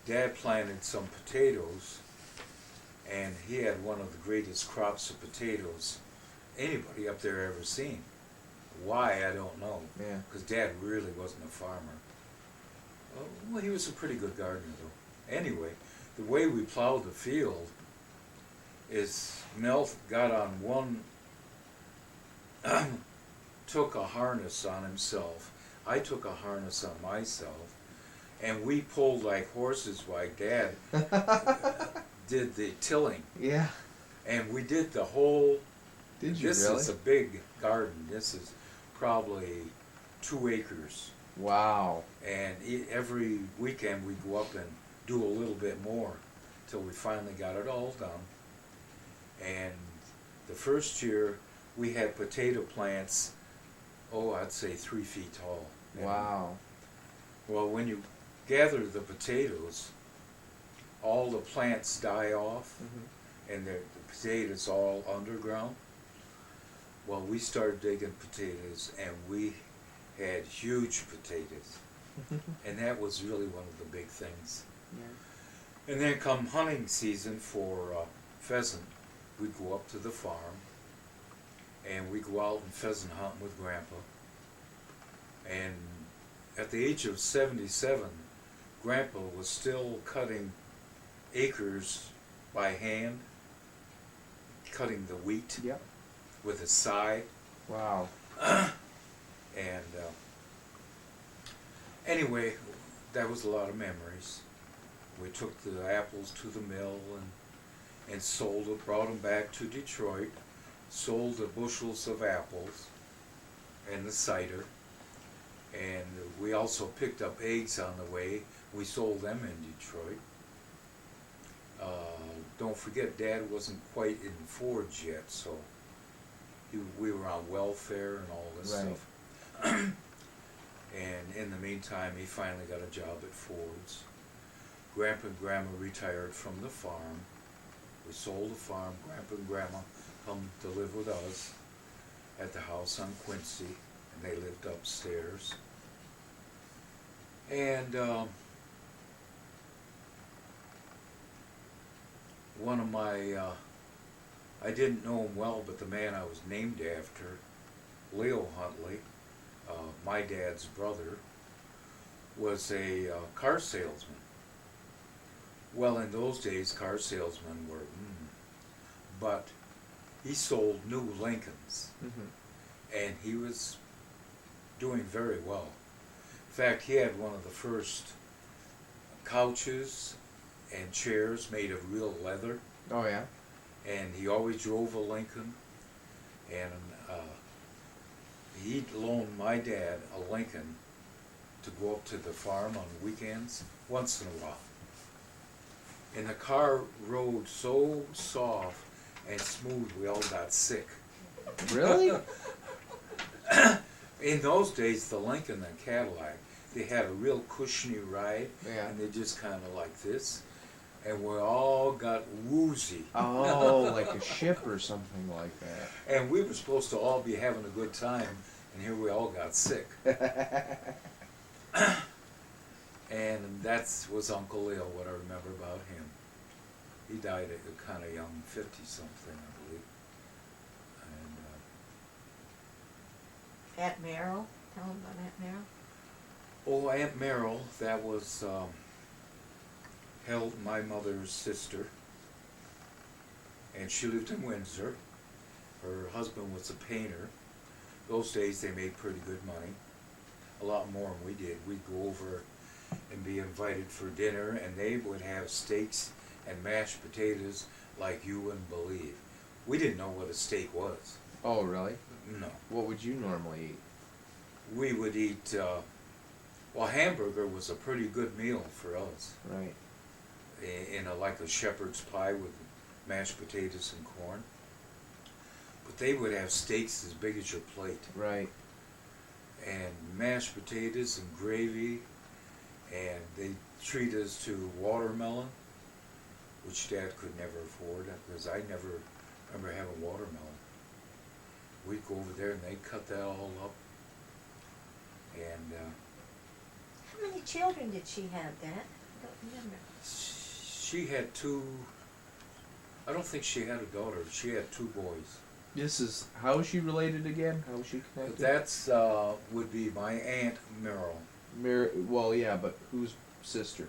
Dad planted some potatoes, and he had one of the greatest crops of potatoes anybody up there ever seen. Why, I don't know. Yeah. Because Dad really wasn't a farmer. Well, he was a pretty good gardener, though. Anyway, the way we plowed the field is Mel got on one, took a harness on himself. I took a harness on myself, and we pulled like horses while Dad did the tilling. Yeah. And we did the whole. Did you This really? is a big garden. This is probably 2 acres. Wow. And every weekend we go up and do a little bit more till we finally got it all done. And the first year we had potato plants, I'd say 3 feet tall. And, Wow. well, when you gather the potatoes, all the plants die off, and the potatoes all underground. Well, we started digging potatoes, and we had huge potatoes, and that was really one of the big things. Yeah. And then come hunting season for pheasant, we'd go up to the farm, and we'd go out and pheasant hunt with Grandpa. And at the age of 77, Grandpa was still cutting acres by hand, cutting the wheat Yep. with a scythe. Wow. And anyway, that was a lot of memories. We took the apples to the mill and sold it, brought them back to Detroit, sold the bushels of apples and the cider. And we also picked up eggs on the way. We sold them in Detroit. Don't forget, Dad wasn't quite in Ford's yet, so we were on welfare and all this Right. stuff. And in the meantime, he finally got a job at Ford's. Grandpa and Grandma retired from the farm. We sold the farm. Grandpa and Grandma come to live with us at the house on Quincy, and they lived upstairs. And one of my, I didn't know him well, but the man I was named after, Leo Huntley, my dad's brother, was a car salesman. Well, in those days, car salesmen were, but he sold new Lincolns, and he was doing very well. In fact, he had one of the first couches and chairs made of real leather, Oh yeah. and he always drove a Lincoln, and he'd loan my dad a Lincoln to go up to the farm on weekends once in a while. And the car rode so soft and smooth we all got sick. Really? In those days, the Lincoln and Cadillac, they had a real cushiony ride, Yeah. and they just kind of like this, and we all got woozy. Oh, like a ship or something like that. And we were supposed to all be having a good time, and here we all got sick. And that was Uncle Leo, what I remember about him. He died at a kind of young, 50-something, I believe. And Aunt Merrill, tell them about Aunt Merrill. oh, Aunt Merrill, that was my mother's sister, and she lived in Windsor. Her husband was a painter. Those days they made pretty good money, a lot more than we did. We'd go over and be invited for dinner, and they would have steaks and mashed potatoes like you wouldn't believe. We didn't know what a steak was. Oh, really? No. What would you normally eat? We would eat, well, hamburger was a pretty good meal for us. Right. In a, like a shepherd's pie with mashed potatoes and corn. But they would have steaks as big as your plate. Right. And mashed potatoes and gravy. And they treat us to watermelon, which Dad could never afford because I never remember having watermelon. We'd go over there and they'd cut that all up. And How many children did she have, Dad? I don't remember. she had two, I don't think she had a daughter. She had two boys. This is, how is she related again? How is she connected? That's would be my Aunt Merrill. Well, yeah, but whose sister?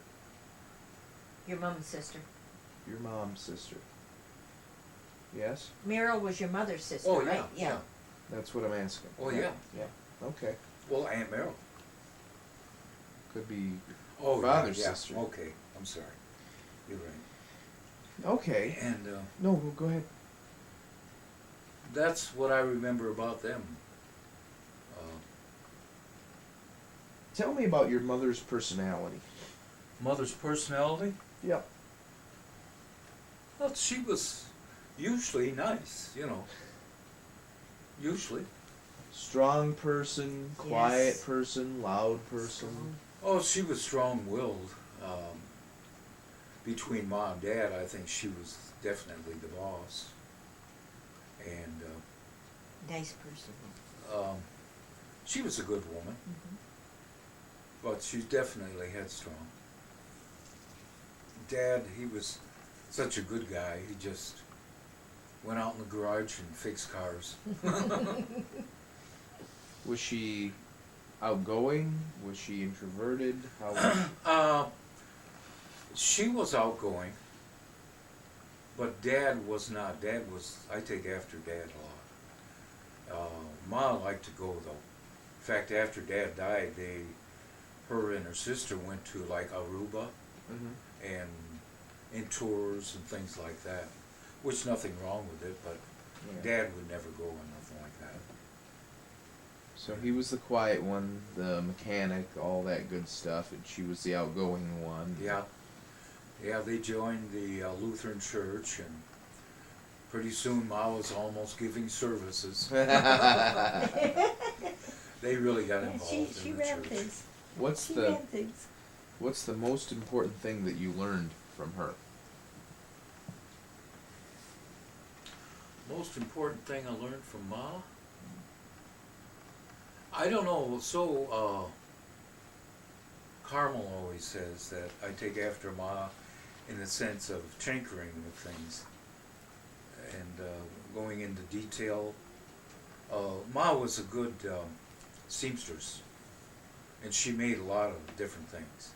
Your mom's sister. Your mom's sister. Yes? Meryl was your mother's sister, Oh, right? yeah. That's what I'm asking. Oh, yeah. Yeah. Okay. Well, Aunt Merrill. Could be Oh, father's yeah. sister. Okay, I'm sorry. You're right. Okay. And No, well, go ahead. that's what I remember about them. Tell me about your mother's personality. Mother's personality? Yep. Well, she was usually nice, you know. Usually. Strong person, quiet Yes. person, loud person. Strong. Oh, she was strong-willed. Between Mom and Dad, I think she was definitely the boss. And Nice person. she was a good woman, Mm-hmm. but she's definitely headstrong. Dad, he was such a good guy. He just went out in the garage and fixed cars. Was she outgoing? Was she introverted? How was She was outgoing, but Dad was not. Dad was, I take after Dad a lot. Ma liked to go though. In fact, after Dad died, her and her sister went to like Aruba Mhm. and in tours and things like that, which nothing wrong with it, but Yeah. Dad would never go on nothing like that. So he was the quiet one, the mechanic, all that good stuff, and she was the outgoing one. Yeah. Yeah, they joined the Lutheran church, and pretty soon Ma was almost giving services. They really got involved She in the ran church. things. What's She the ran things. What's the most important thing that you learned from her? Most important thing I learned from Ma? I don't know. So, Carmel always says that I take after Ma in the sense of tinkering with things and going into detail. Ma was a good seamstress, and she made a lot of different things.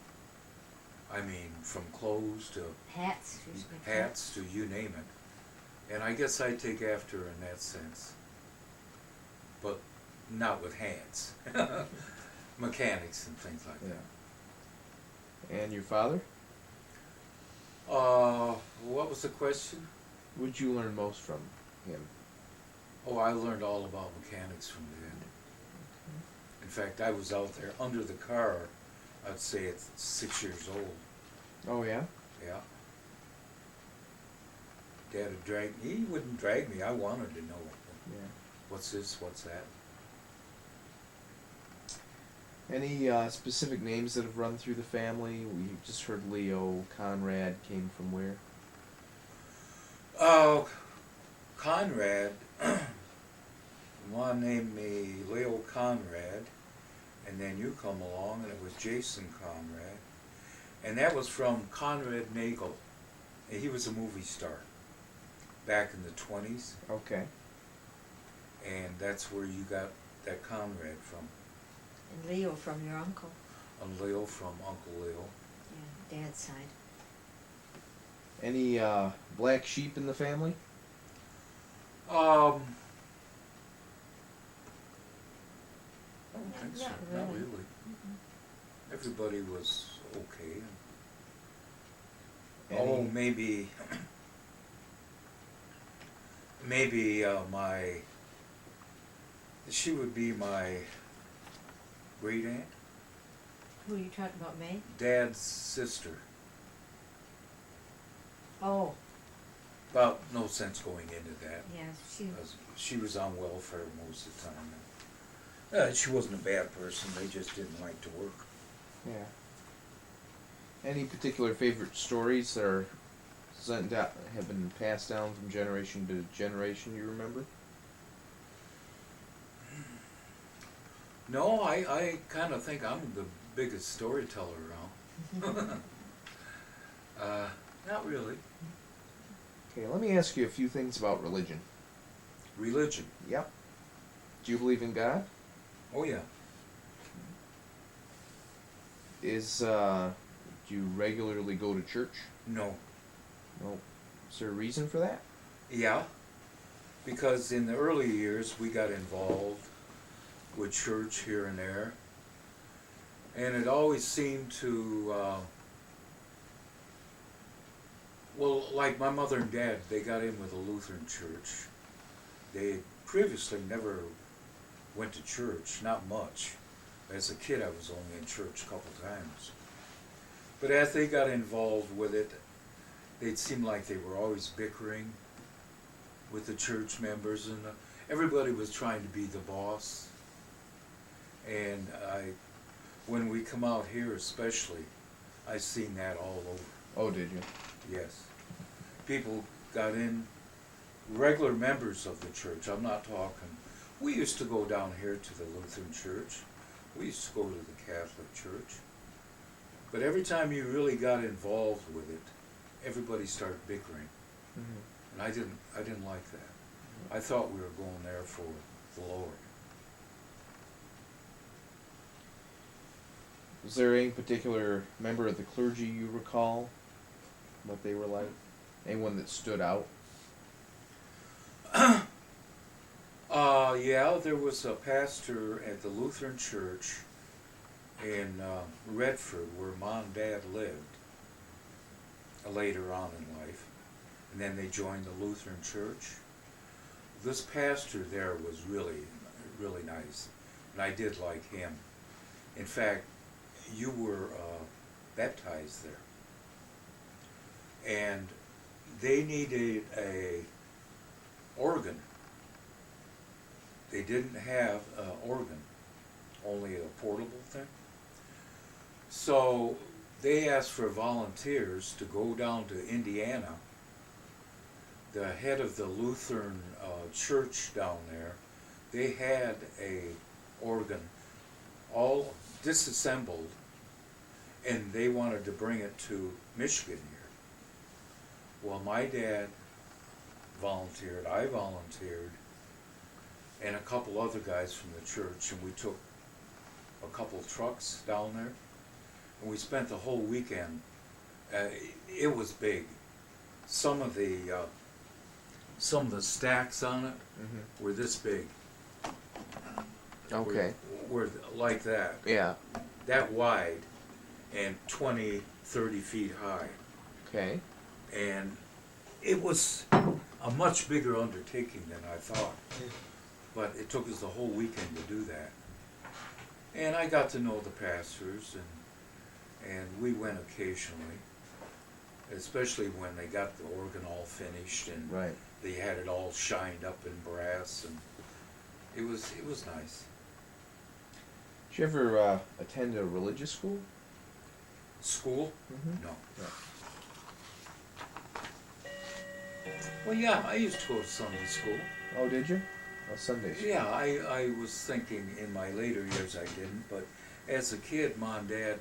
I mean, from clothes to Hats. She was good for hats to you name it. And I guess I take after her in that sense. But not with hands. Mechanics and things like that. And your father? What was the question? What'd you learn most from him? Oh, I learned all about mechanics from Dad. In fact, I was out there under the car, I'd say at 6 years old. Oh yeah? Yeah. Dad would drag me. He wouldn't drag me. I wanted to know. Yeah. What's this? What's that? Any specific names that have run through the family? We just heard Leo. Conrad came from where? Oh, Conrad. Mom named me Leo Conrad, and then you come along, and it was Jason Conrad, and that was from Conrad Nagel. And he was a movie star back in the 20s, Okay. and that's where you got that Conrad from. And Leo from your uncle. And Leo from Uncle Leo. Yeah, Dad's side. Any black sheep in the family? don't think so. Not Not really. really. Everybody was okay. Oh, maybe she would be my great aunt, Who are you talking about, May? Dad's sister. Oh, But no sense going into that. yeah, She was on welfare most of the time. She wasn't a bad person. They just didn't like to work. Yeah. Any particular favorite stories that are sent down, have been passed down from generation to generation you remember? No, I kind of think I'm the biggest storyteller around. Not really. Okay, let me ask you a few things about religion. Religion. Yep. Do you believe in God? Oh yeah. Do you regularly go to church? No. No. Is there a reason for that? Yeah. Because in the early years we got involved with church here and there. And it always seemed to, well, like my mother and dad, they got in with a Lutheran church. They previously never went to church, not much. As a kid, I was only in church a couple times. But as they got involved with it, they'd seem like they were always bickering with the church members, and everybody was trying to be the boss. And when we come out here especially, I seen that all over. Oh, did you? Yes. People got in, regular members of the church, I'm not talking, we used to go down here to the Lutheran church. We used to go to the Catholic church. But every time you really got involved with it, everybody started bickering. Mm-hmm. And I didn't like that. I thought we were going there for the Lord. Was there any particular member of the clergy you recall? What they were like? Anyone that stood out? Yeah, there was a pastor at the Lutheran church in Redford where Mom and Dad lived later on in life. And then they joined the Lutheran church. This pastor there was really, really nice. And I did like him. In fact, you were baptized there. And they needed a organ. They didn't have an organ, only a portable thing. So they asked for volunteers to go down to Indiana. The head of the Lutheran church down there, they had a organ all disassembled, and they wanted to bring it to Michigan here. Well, my dad volunteered, I volunteered, and a couple other guys from the church, and we took a couple trucks down there, and we spent the whole weekend. It was big. Some of the stacks on it Mm-hmm. were this big. Okay. Were like that. Yeah. That wide, and 20, 30 feet high. Okay. And it was a much bigger undertaking than I thought. But it took us the whole weekend to do that. And I got to know the pastors, and we went occasionally, especially when they got the organ all finished and Right. they had it all shined up in brass, and it was nice. Did you ever attend a religious school? School? Mm-hmm. No. Yeah. Well, yeah, I used to go to Sunday school. Oh, did you? Oh, Sunday school. Yeah, I was thinking in my later years I didn't, but as a kid, Mom and Dad,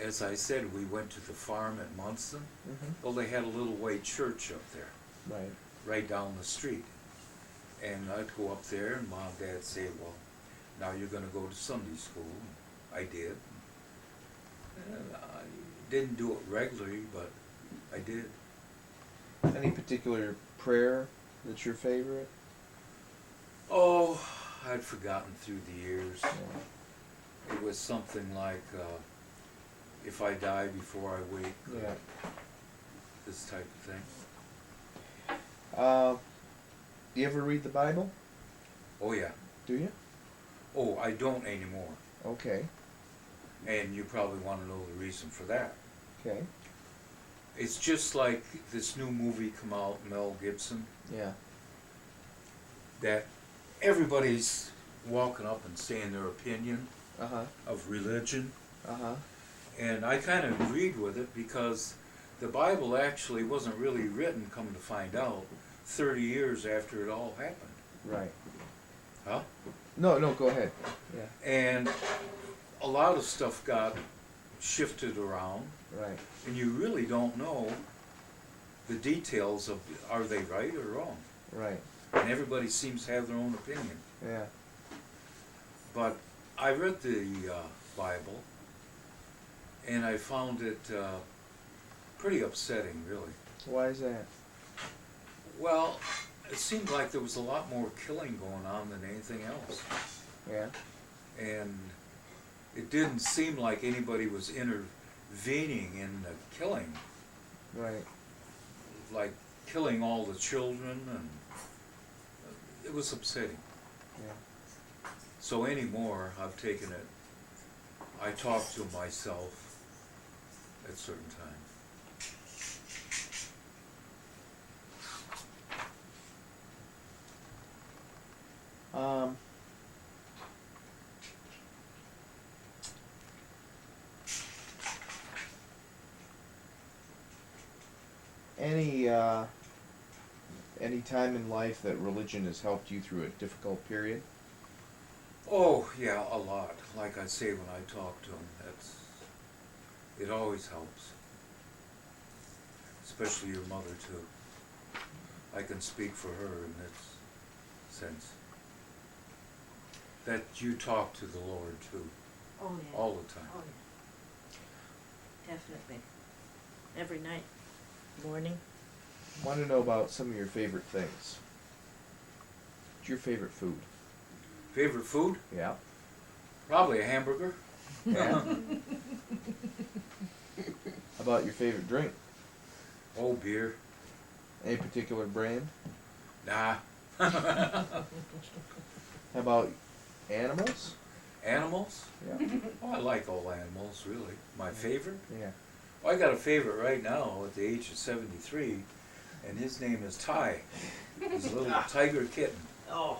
as I said, we went to the farm at Munson. Mm-hmm. Well, they had a little white church up there, Right. right down the street. And I'd go up there, and Mom and Dad say, well, now you're going to go to Sunday school. I did. And I didn't do it regularly, but I did. Any particular prayer that's your favorite? Oh, I'd forgotten through the years. Yeah. It was something like, if I die before I wake, Yeah. this type of thing. Do you ever read the Bible? Oh yeah. Do you? Oh, I don't anymore. Okay. And you probably want to know the reason for that. Okay. It's just like this new movie come out, Mel Gibson, Yeah. that everybody's walking up and saying their opinion Uh-huh. of religion. Uh-huh. And I kind of agreed with it because the Bible actually wasn't really written, come to find out, 30 years after it all happened. Right. Huh? No, go ahead. Yeah. And a lot of stuff got shifted around, Right. and you really don't know the details of are they right or wrong. Right. And everybody seems to have their own opinion. Yeah. But I read the Bible, and I found it pretty upsetting, really. Why is that? Well, it seemed like there was a lot more killing going on than anything else. Yeah. And it didn't seem like anybody was intervening in the killing, Right. like killing all the children, and it was upsetting. Yeah. So anymore, I've taken it, I talk to myself at certain times. Any time in life that religion has helped you through a difficult period? Oh, yeah, a lot. Like I say when I talk to them, it always helps. Especially your mother, too. I can speak for her in this sense. That you talk to the Lord, too, Oh, yeah. all the time. Oh, yeah. Definitely. Every night, morning. Want to know about some of your favorite things. What's your favorite food? Favorite food? Yeah. Probably a hamburger. Yeah. How about your favorite drink? Oh, beer. Any particular brand? Nah. How about animals? Animals? Yeah. Oh, I like all animals, really. My favorite? Yeah. Well, I got a favorite right now at the age of 73, and his name is Ty. He's a little tiger kitten. Oh.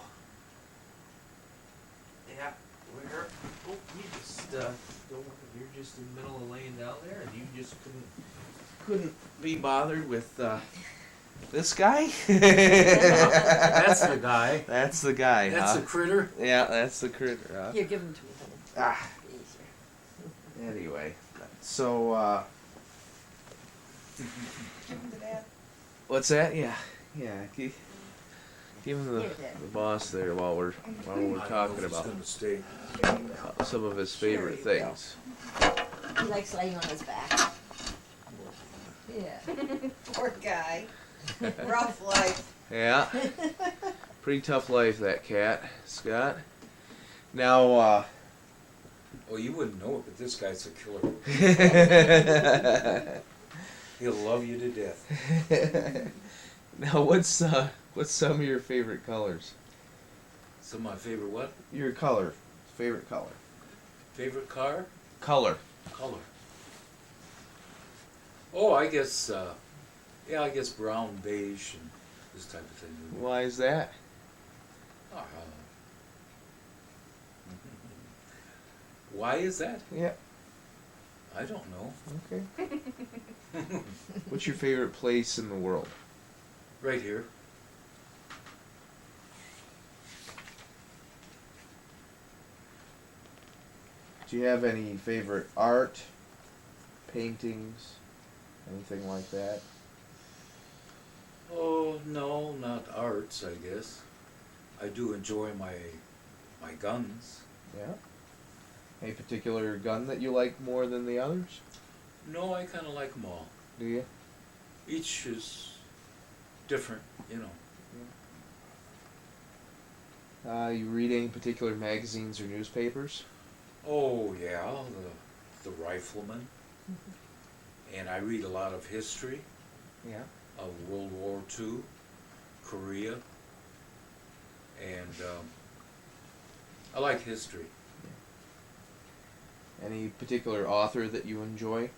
Yeah. Where? Oh, you just don't. You're just in the middle of laying down there, and you just couldn't be bothered with this guy. That's the guy. That's the guy. That's huh? the critter. Yeah, that's the critter. Huh? Here, give them to me, honey. Ah. Easier. Anyway, so what's that? Yeah. Give him Here, Dad. the boss there while we're talking about Gonna stay. some of his favorite Sure you will. things. He likes laying on his back. Yeah. Poor guy. Rough life. Yeah. Pretty tough life, that cat, Scott. Now, Oh, you wouldn't know it, but this guy's a killer. He'll love you to death. now what's some of your favorite colors? Some of my favorite what? Your favorite color. Favorite car? Color. Color. Oh, I guess, I guess brown, beige, and this type of thing. Why is that? Ah. Why is that? Yeah. I don't know. Okay. What's your favorite place in the world? Right here. Do you have any favorite art, paintings, anything like that? Oh, no, not arts, I guess. I do enjoy my guns. Yeah. Any particular gun that you like more than the others? No, I kind of like them all. Do you? Each is different, you know. You read any particular magazines or newspapers? Oh yeah, the rifleman, and I read a lot of history Yeah. of World War II, Korea, and I like history. Any particular author that you enjoy?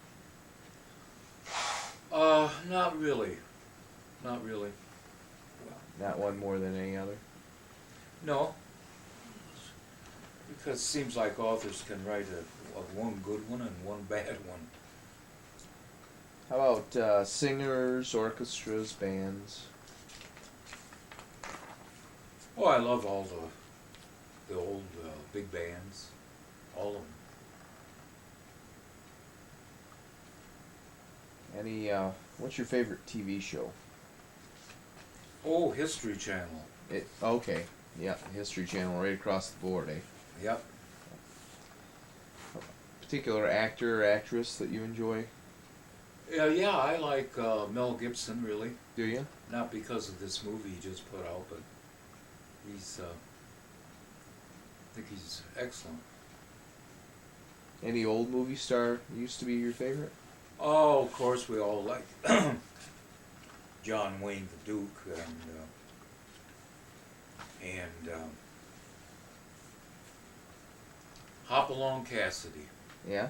Not really, not really. Not one more than any other. No, because it seems like authors can write a one good one and one bad one. How about singers, orchestras, bands? Oh, I love all the old big bands, all of them. Any? What's your favorite TV show? Oh, History Channel. Okay. Yeah, History Channel, right across the board, eh? Yep. Particular actor or actress that you enjoy? Yeah, I like Mel Gibson, really. Do you? Not because of this movie he just put out, but he's, I think he's excellent. Any old movie star used to be your favorite? Oh, of course, we all like John Wayne the Duke and Hopalong Cassidy. Yeah.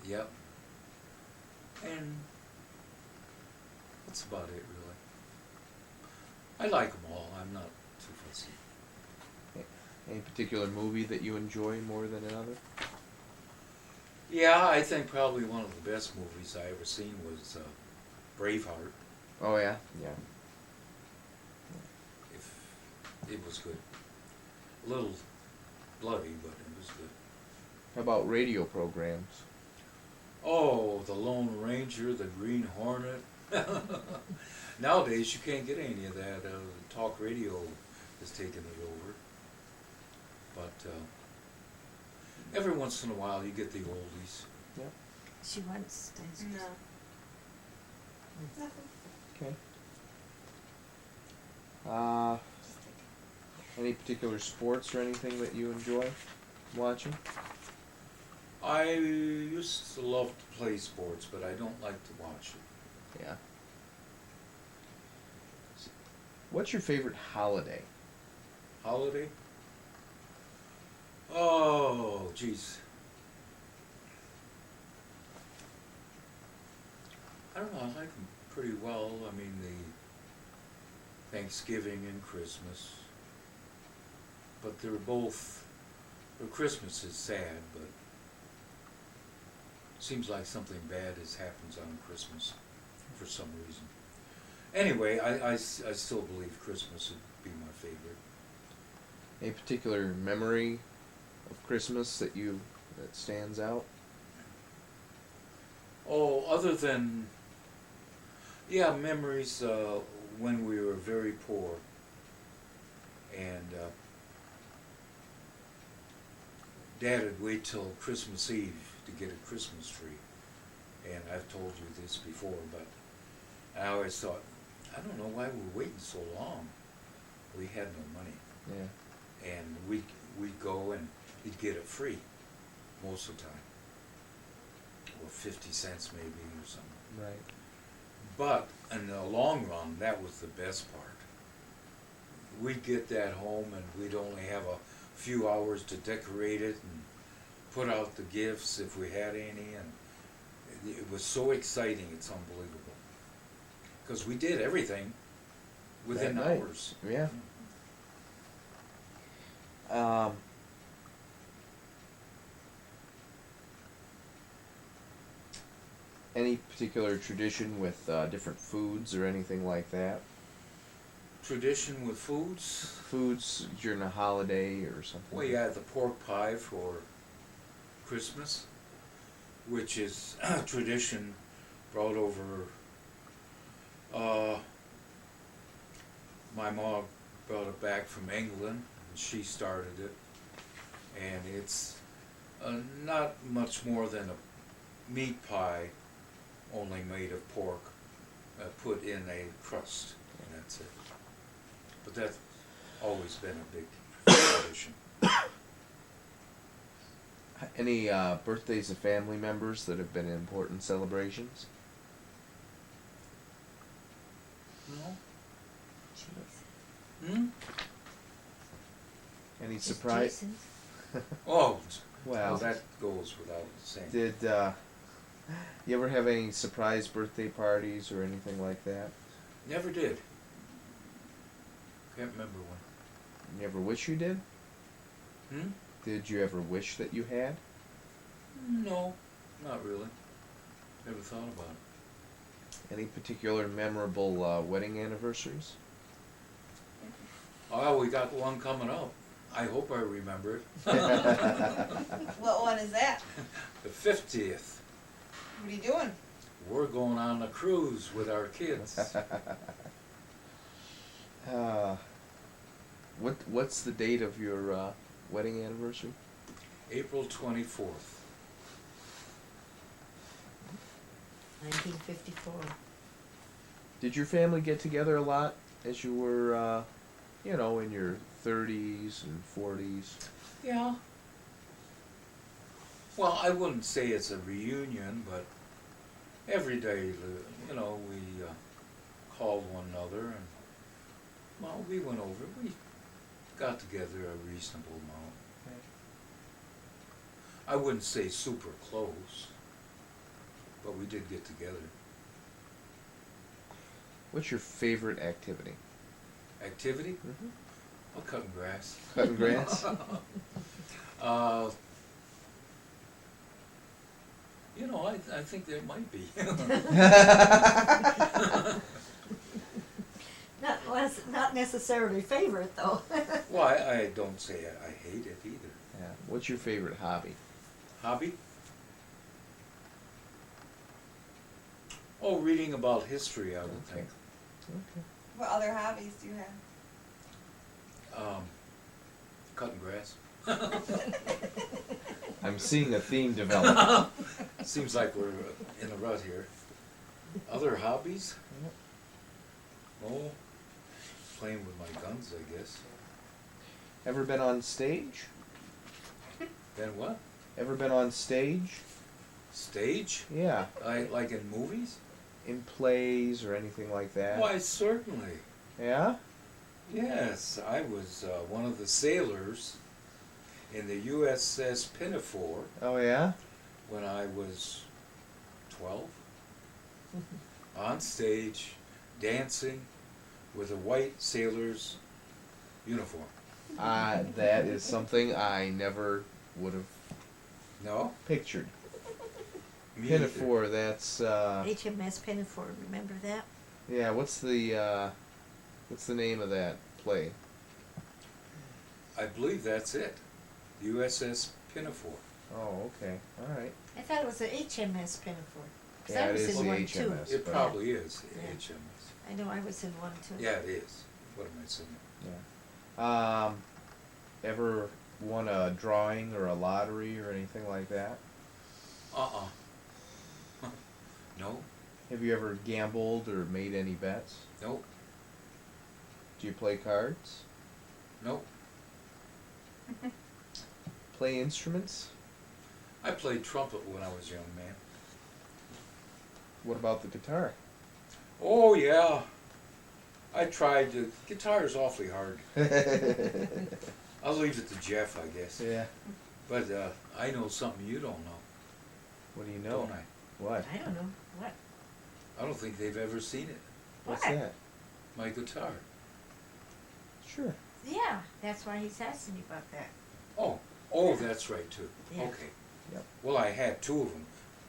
Yep. And that's about it, really. I like them all. I'm not too fussy. Any particular movie that you enjoy more than another? Yeah, I think probably one of the best movies I ever seen was Braveheart. Oh yeah, yeah. If it was good, a little bloody, but it was good. How about radio programs? Oh, the Lone Ranger, the Green Hornet. Nowadays, you can't get any of that. Talk radio has taken it over. But every once in a while, you get the oldies. Yeah. She wants to. No. Nothing. Okay. Any particular sports or anything that you enjoy watching? I used to love to play sports, but I don't like to watch it. Yeah. What's your favorite holiday? Holiday? Oh, jeez. I don't know, I like them pretty well. I mean, the Thanksgiving and Christmas. But they're both, well, Christmas is sad, but seems like something bad happens on Christmas for some reason. Anyway, I still believe Christmas would be my favorite. Any particular memory of Christmas that stands out? Oh, other than, yeah, memories when we were very poor. And Dad would wait till Christmas Eve to get a Christmas tree. And I've told you this before, but I always thought, I don't know why we're waiting so long. We had no money. Yeah. And we'd go and he'd get it free most of the time. Or 50 cents maybe or something. Right. But in the long run, that was the best part. We'd get that home and we'd only have a few hours to decorate it and put out the gifts if we had any, and it was so exciting, it's unbelievable. Because we did everything within That night. hours. Yeah. Any particular tradition with different foods or anything like that? Tradition with foods? Foods during a holiday or something? Well, yeah, the pork pie for Christmas, which is a tradition brought over. My mom brought it back from England, and she started it, and it's not much more than a meat pie, only made of pork, put in a crust, and that's it. But that's always been a big tradition. Any birthdays of family members that have been important celebrations? No? Jeez. Hmm? Any Just surprise? Jason's. Oh, Well, that goes without saying. did you ever have any surprise birthday parties or anything like that? Never did. Can't remember one. You ever wish you did? Hmm? Did you ever wish that you had? No, not really. Never thought about it. Any particular memorable wedding anniversaries? Oh, we got one coming up. I hope I remember it. What one is that? The 50th. What are you doing? We're going on a cruise with our kids. What's the date of your wedding anniversary? April 24th. 1954. Did your family get together a lot as you were, in your 30s and 40s? Yeah. Well, I wouldn't say it's a reunion, but every day, we called one another and, well, we went over. We got together a reasonable amount. I wouldn't say super close, but we did get together. What's your favorite activity? Activity? Mm-hmm. Oh, cutting grass. Cutting grass? I think there might be. Not necessarily favorite though. Well, I don't say I hate it either. Yeah. What's your favorite hobby? Hobby? Oh, reading about history, I would Okay. think. Okay. What other hobbies do you have? Cutting grass. I'm seeing a theme develop. Seems like we're in a rut here. Other hobbies? Oh, playing with my guns, I guess. Ever been on stage? Then what? Ever been on stage? Stage? Yeah. Like in movies? In plays or anything like that? Why, certainly. Yeah? Yes, I was one of the sailors in the USS Pinafore Oh, yeah? when I was 12. On stage, dancing with a white sailor's uniform. That is something I never would have No? pictured. Me either. Pinafore, that's, HMS Pinafore, remember that? yeah, what's the name of that play? I believe that's it. USS Pinafore. Oh, okay. Alright. I thought it was the HMS Pinafore. 'Cause Yeah, I it was is in the one too. HMS. It but- probably is Yeah. HMS. I know I was in one too. Yeah, it is. What am I saying? Yeah. Ever won a drawing or a lottery or anything like that? Uh-uh. No? Have you ever gambled or made any bets? Nope. Do you play cards? Nope. Play instruments? I played trumpet when I was a young man. What about the guitar? Oh, yeah. I tried to. Guitar's awfully hard. I'll leave it to Jeff, I guess. Yeah. But I know something you don't know, What do you know? don't I? What? I don't know. What? I don't think they've ever seen it. What's What? that? My guitar. Sure. Yeah, that's why he's asking you about that. Oh, that's right, too. Yeah. Okay. Yep. Well, I had two of them.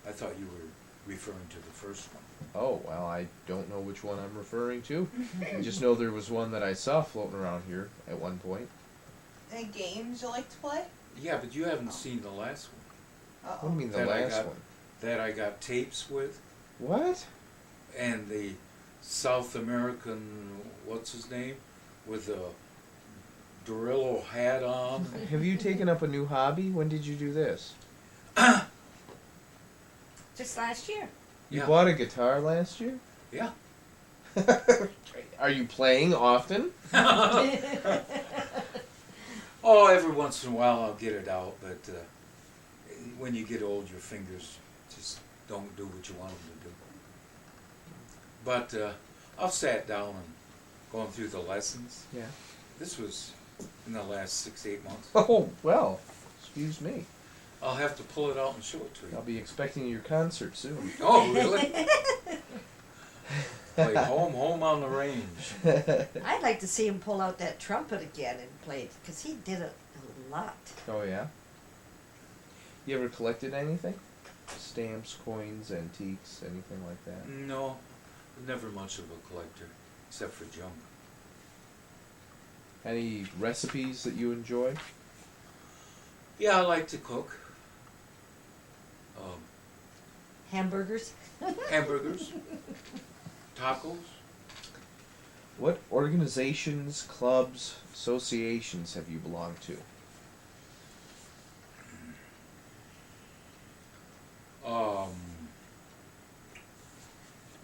I thought you were referring to the first one. Oh, well, I don't know which one I'm referring to. I just know there was one that I saw floating around here at one point. Any games you like to play? Yeah, but you haven't seen the last one. What do you mean the That I last got- one? That I got tapes with, What? and the South American, what's his name, with the Dorillo hat on. Have you taken up a new hobby? When did you do this? Just last year. You Yeah. bought a guitar last year? Yeah. Are you playing often? Oh, every once in a while I'll get it out, but when you get old, your fingers just don't do what you want them to do. But I've sat down and gone through the lessons. Yeah. This was in the last 6-8 months. Oh, well, excuse me. I'll have to pull it out and show it to you. I'll be expecting your concert soon. Oh, really? Like home on the range. I'd like to see him pull out that trumpet again and play it, because he did it a lot. Oh, yeah? You ever collected anything? Stamps, coins, antiques, anything like that? No, never much of a collector, except for junk. Any recipes that you enjoy? Yeah, I like to cook. Hamburgers? Hamburgers, tacos. What organizations, clubs, associations have you belonged to?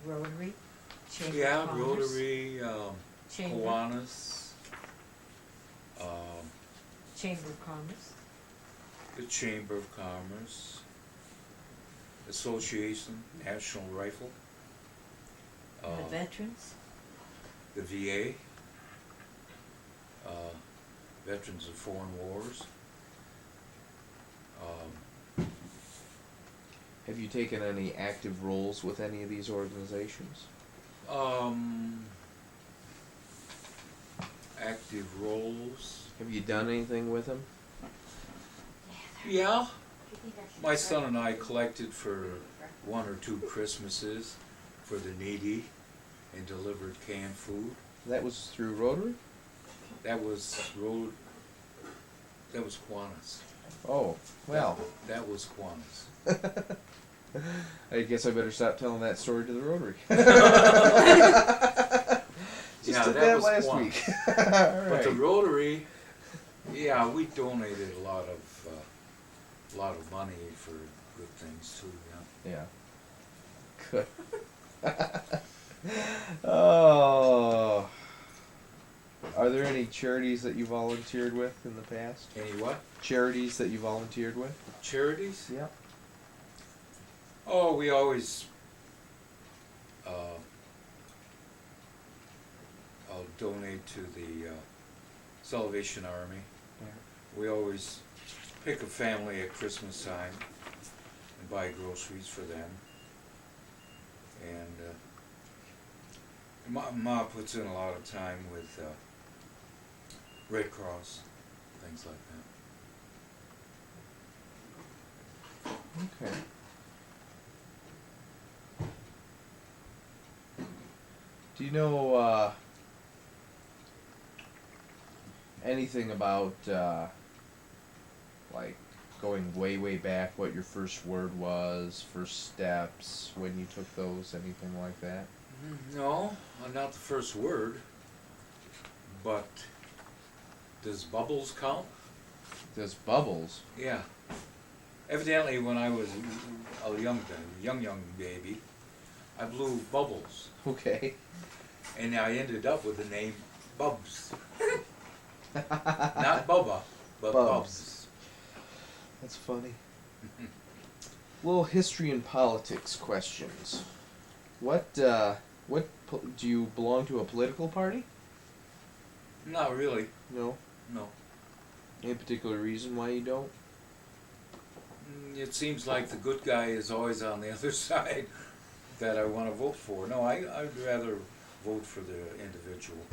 Rotary? Chamber Yeah, of Commerce? Rotary, Chamber. Kiwanis, Chamber of Commerce? the Chamber of Commerce, Association, National Rifle, The veterans? the VA, Veterans of Foreign Wars. Have you taken any active roles with any of these organizations? Active roles. Have you done anything with them? Yeah, my son and I collected for 1 or 2 Christmases for the needy and delivered canned food. That was through Rotary? That was Kiwanis. Oh, well. That was Kiwanis. I guess I better stop telling that story to the Rotary. Just Yeah, did that that was last one. week. But the Rotary, yeah, we donated a lot of money for good things too. Yeah. Yeah. Good. Oh. Are there any charities that you volunteered with in the past? Any what? Charities that you volunteered with? Charities? Yeah. Oh, we always I'll donate to the Salvation Army. Yeah. We always pick a family at Christmas time and buy groceries for them. And Ma puts in a lot of time with Red Cross, things like that. Okay. Do you know anything about like going way back, what your first word was, first steps, when you took those, anything like that? No, not the first word, but does bubbles count? Does bubbles? Yeah. Evidently, when I was a young baby, I blew bubbles, Okay. and I ended up with the name Bubs. Not Bubba, but Bubs. Bubs. That's funny. Little history and politics questions. Do you belong to a political party? Not really. No. No. Any particular reason why you don't? It seems like the good guy is always on the other side that I want to vote for. No, I'd rather vote for the individual.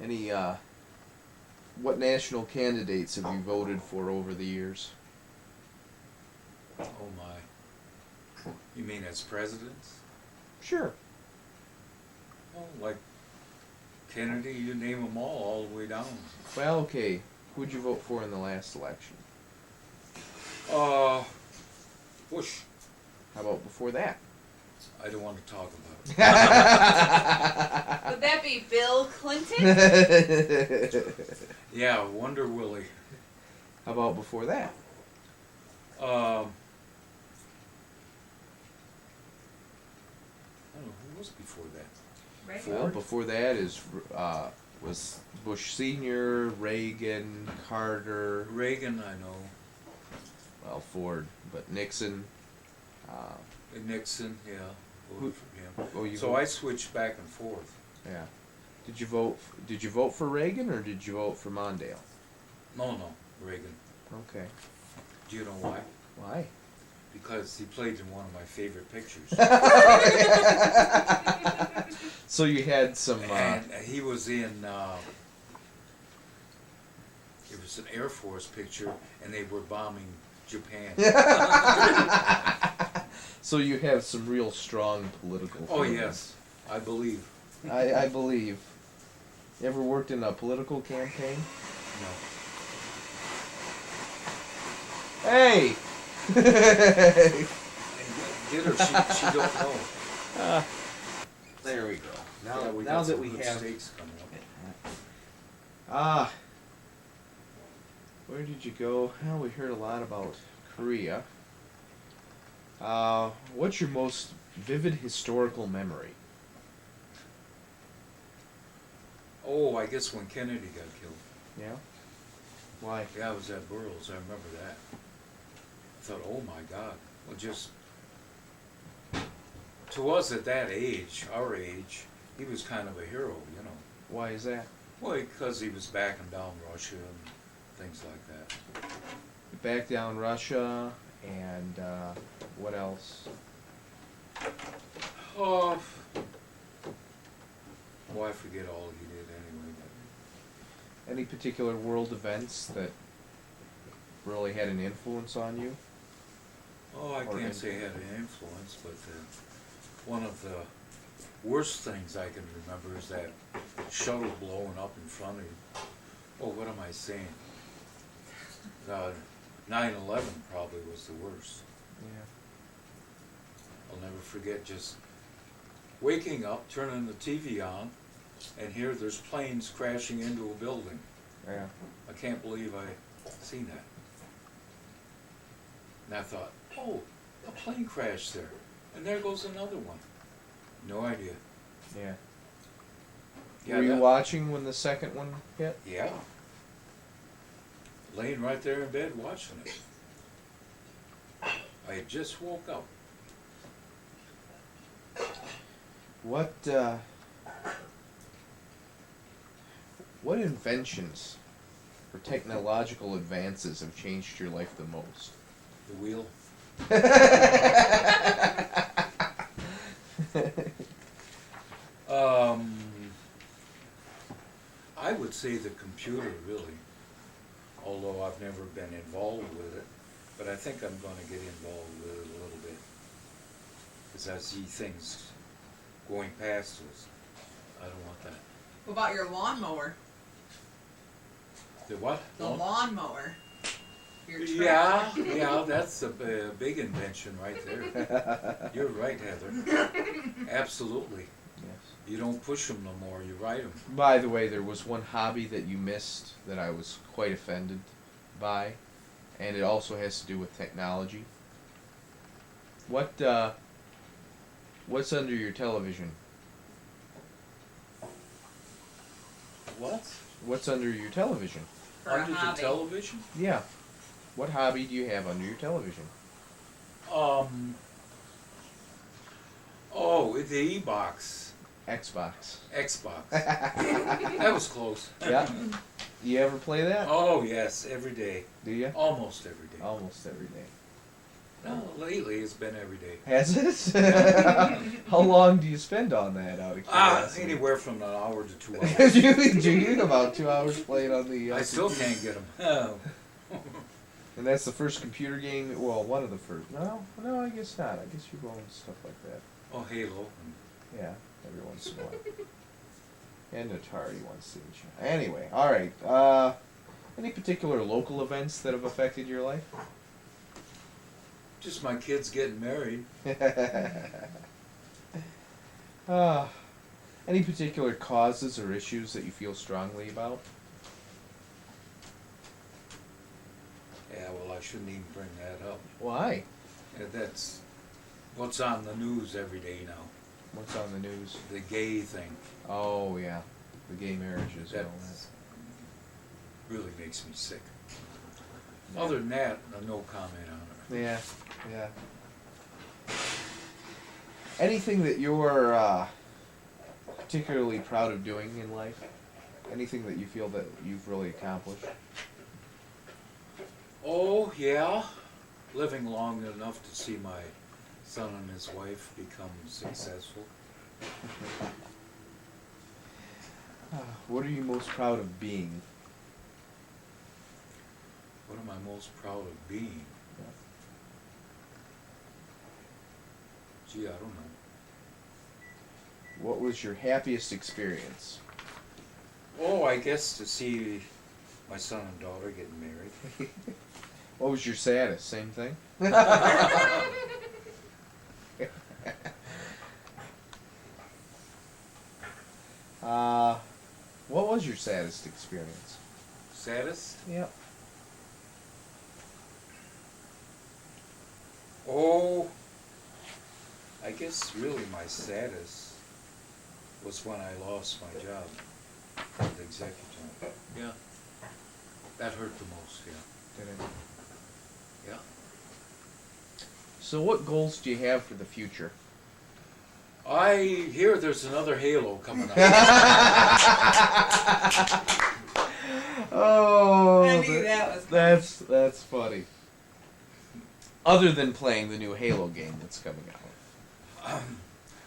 Any, what national candidates have you voted for over the years? Oh my. You mean as presidents? Sure. Oh, like Kennedy, you name them all the way down. Well, okay. Who'd you vote for in the last election? Bush. How about before that? I don't want to talk about it. Would that be Bill Clinton? Yeah, Wonder Willie. How about before that? I don't know, who was before that? Right. Well, Ford? before that was Bush Senior, Reagan, Carter, Reagan, I know. well, Ford, but Nixon. Nixon, yeah, voted for him. Oh, you So vote- I switched back and forth. Yeah. Did you vote? Did you vote for Reagan or did you vote for Mondale? No, Reagan. Okay. Do you know why? Why? Because he played in one of my favorite pictures. So you had some. And he was in, it was an Air Force picture, and they were bombing Japan. So you have some real strong political. Oh, feelings. yes, I believe. I believe. You ever worked in a political campaign? No. Hey. Did her, she don't know. There we go. Now, Yeah, we now got that some we good have. steaks coming up. Where did you go? Well, we heard a lot about Korea. What's your most vivid historical memory? Oh, I guess when Kennedy got killed. Yeah. Why? Yeah, I was at Burroughs, I remember that. I thought, oh my God. Well, just, to us at that age, our age, he was kind of a hero, you know. Why is that? Well, because he was backing down Russia and things like that. Back down Russia and what else? Oh, well, I forget all he did anyway. Any particular world events that really had an influence on you? Oh, I Or can't say it had an influence, but one of the worst things I can remember is that shuttle blowing up in front of you. Oh, what am I saying? 9/11 probably was the worst. Yeah. I'll never forget just waking up, turning the TV on, and here there's planes crashing into a building. Yeah. I can't believe I seen that. And I thought, oh, a plane crashed there. And there goes another one. No idea. Yeah. Yeah, Were you that- watching when the second one hit? Yeah. Laying right there in bed watching it. I had just woke up. What inventions or technological advances have changed your life the most? The wheel. I would say the computer, really. Although I've never been involved with it. But I think I'm going to get involved with it a little bit. Because I see things going past us. I don't want that. What about your lawnmower? The what? The lawnmower. Your Yeah, tractor. yeah, that's a big invention right there. You're right, Heather. Absolutely. Yes. You don't push them no more, you ride them. By the way, there was one hobby that you missed that I was quite offended by, and it also has to do with technology. What's under your television? What? What's under your television? For a Under the hobby. television? Yeah. What hobby do you have under your television? Oh, the E-Box. Xbox. Xbox. That was close. Yeah. You ever play that? Oh, yes, every day. Do you? Almost every day. Almost every day. No, lately it's been every day. Has it? How long do you spend on that out of curiosity? Anywhere from an hour to 2 hours. do you about 2 hours playing on the? I still computer? can't get them. Oh. And that's the first computer game. Well, one of the first. No, I guess not. I guess you're going stuff like that. Oh, Halo. Yeah, every once in a while. And Atari once in a while. Anyway, all right. Any particular local events that have affected your life? Just my kids getting married. Any particular causes or issues that you feel strongly about? Yeah, well, I shouldn't even bring that up. Why? That's what's on the news every day now. What's on the news? The gay thing. Oh yeah, the gay marriages and That all that. really makes me sick. Other than that, no comment on it. Yeah, yeah. Anything that you're particularly proud of doing in life? Anything that you feel that you've really accomplished? Oh, yeah. Living long enough to see my son and his wife become successful. What are you most proud of being? What am I most proud of being? Gee, I don't know. What was your happiest experience? Oh, I guess to see my son and daughter getting married. What was your saddest? Same thing? What was your saddest experience? Saddest? Yep. Oh, I guess really my saddest was when I lost my job as executive. Yeah. That hurt the most, yeah. Did it? Yeah. So what goals do you have for the future? I hear there's another Halo coming out. Oh, I knew that was coming. that's funny. Other than playing the new Halo game that's coming out,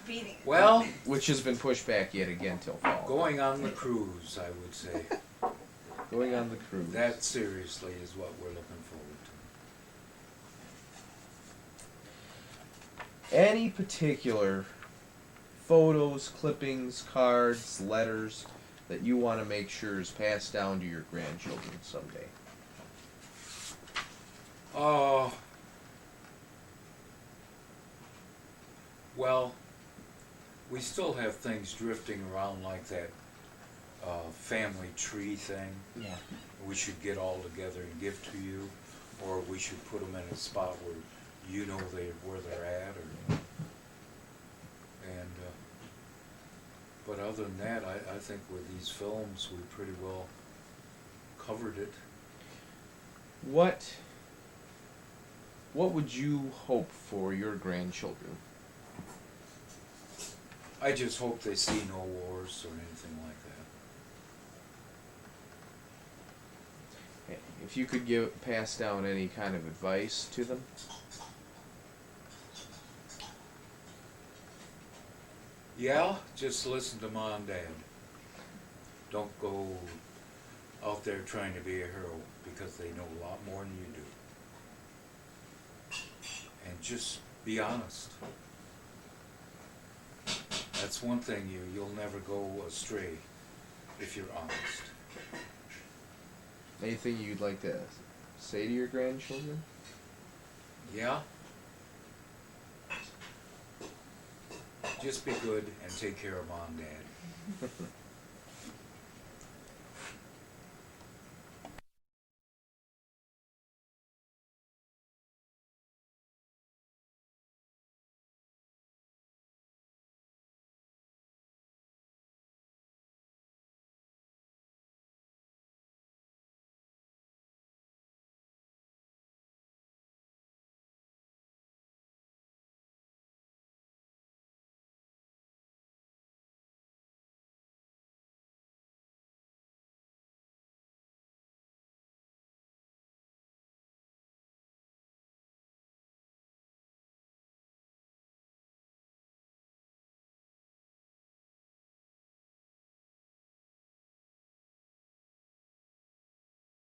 Beating it. Well, which has been pushed back yet again till fall. going on the cruise, I would say. Going on the cruise. That seriously is what we're looking forward to. Any particular photos, clippings, cards, letters that you want to make sure is passed down to your grandchildren someday? Well, we still have things drifting around like that family tree thing. Yeah. We should get all together and give to you, or we should put them in a spot where you know where they're at, or but other than that, I think with these films we pretty well covered it. What would you hope for your grandchildren? I just hope they see no wars or anything like that. If you could pass down any kind of advice to them? Yeah, just listen to Mom and Dad. Don't go out there trying to be a hero, because they know a lot more than you do. And just be honest. That's one thing, you'll never go astray if you're honest. Anything you'd like to say to your grandchildren? Yeah? Just be good and take care of Mom and Dad.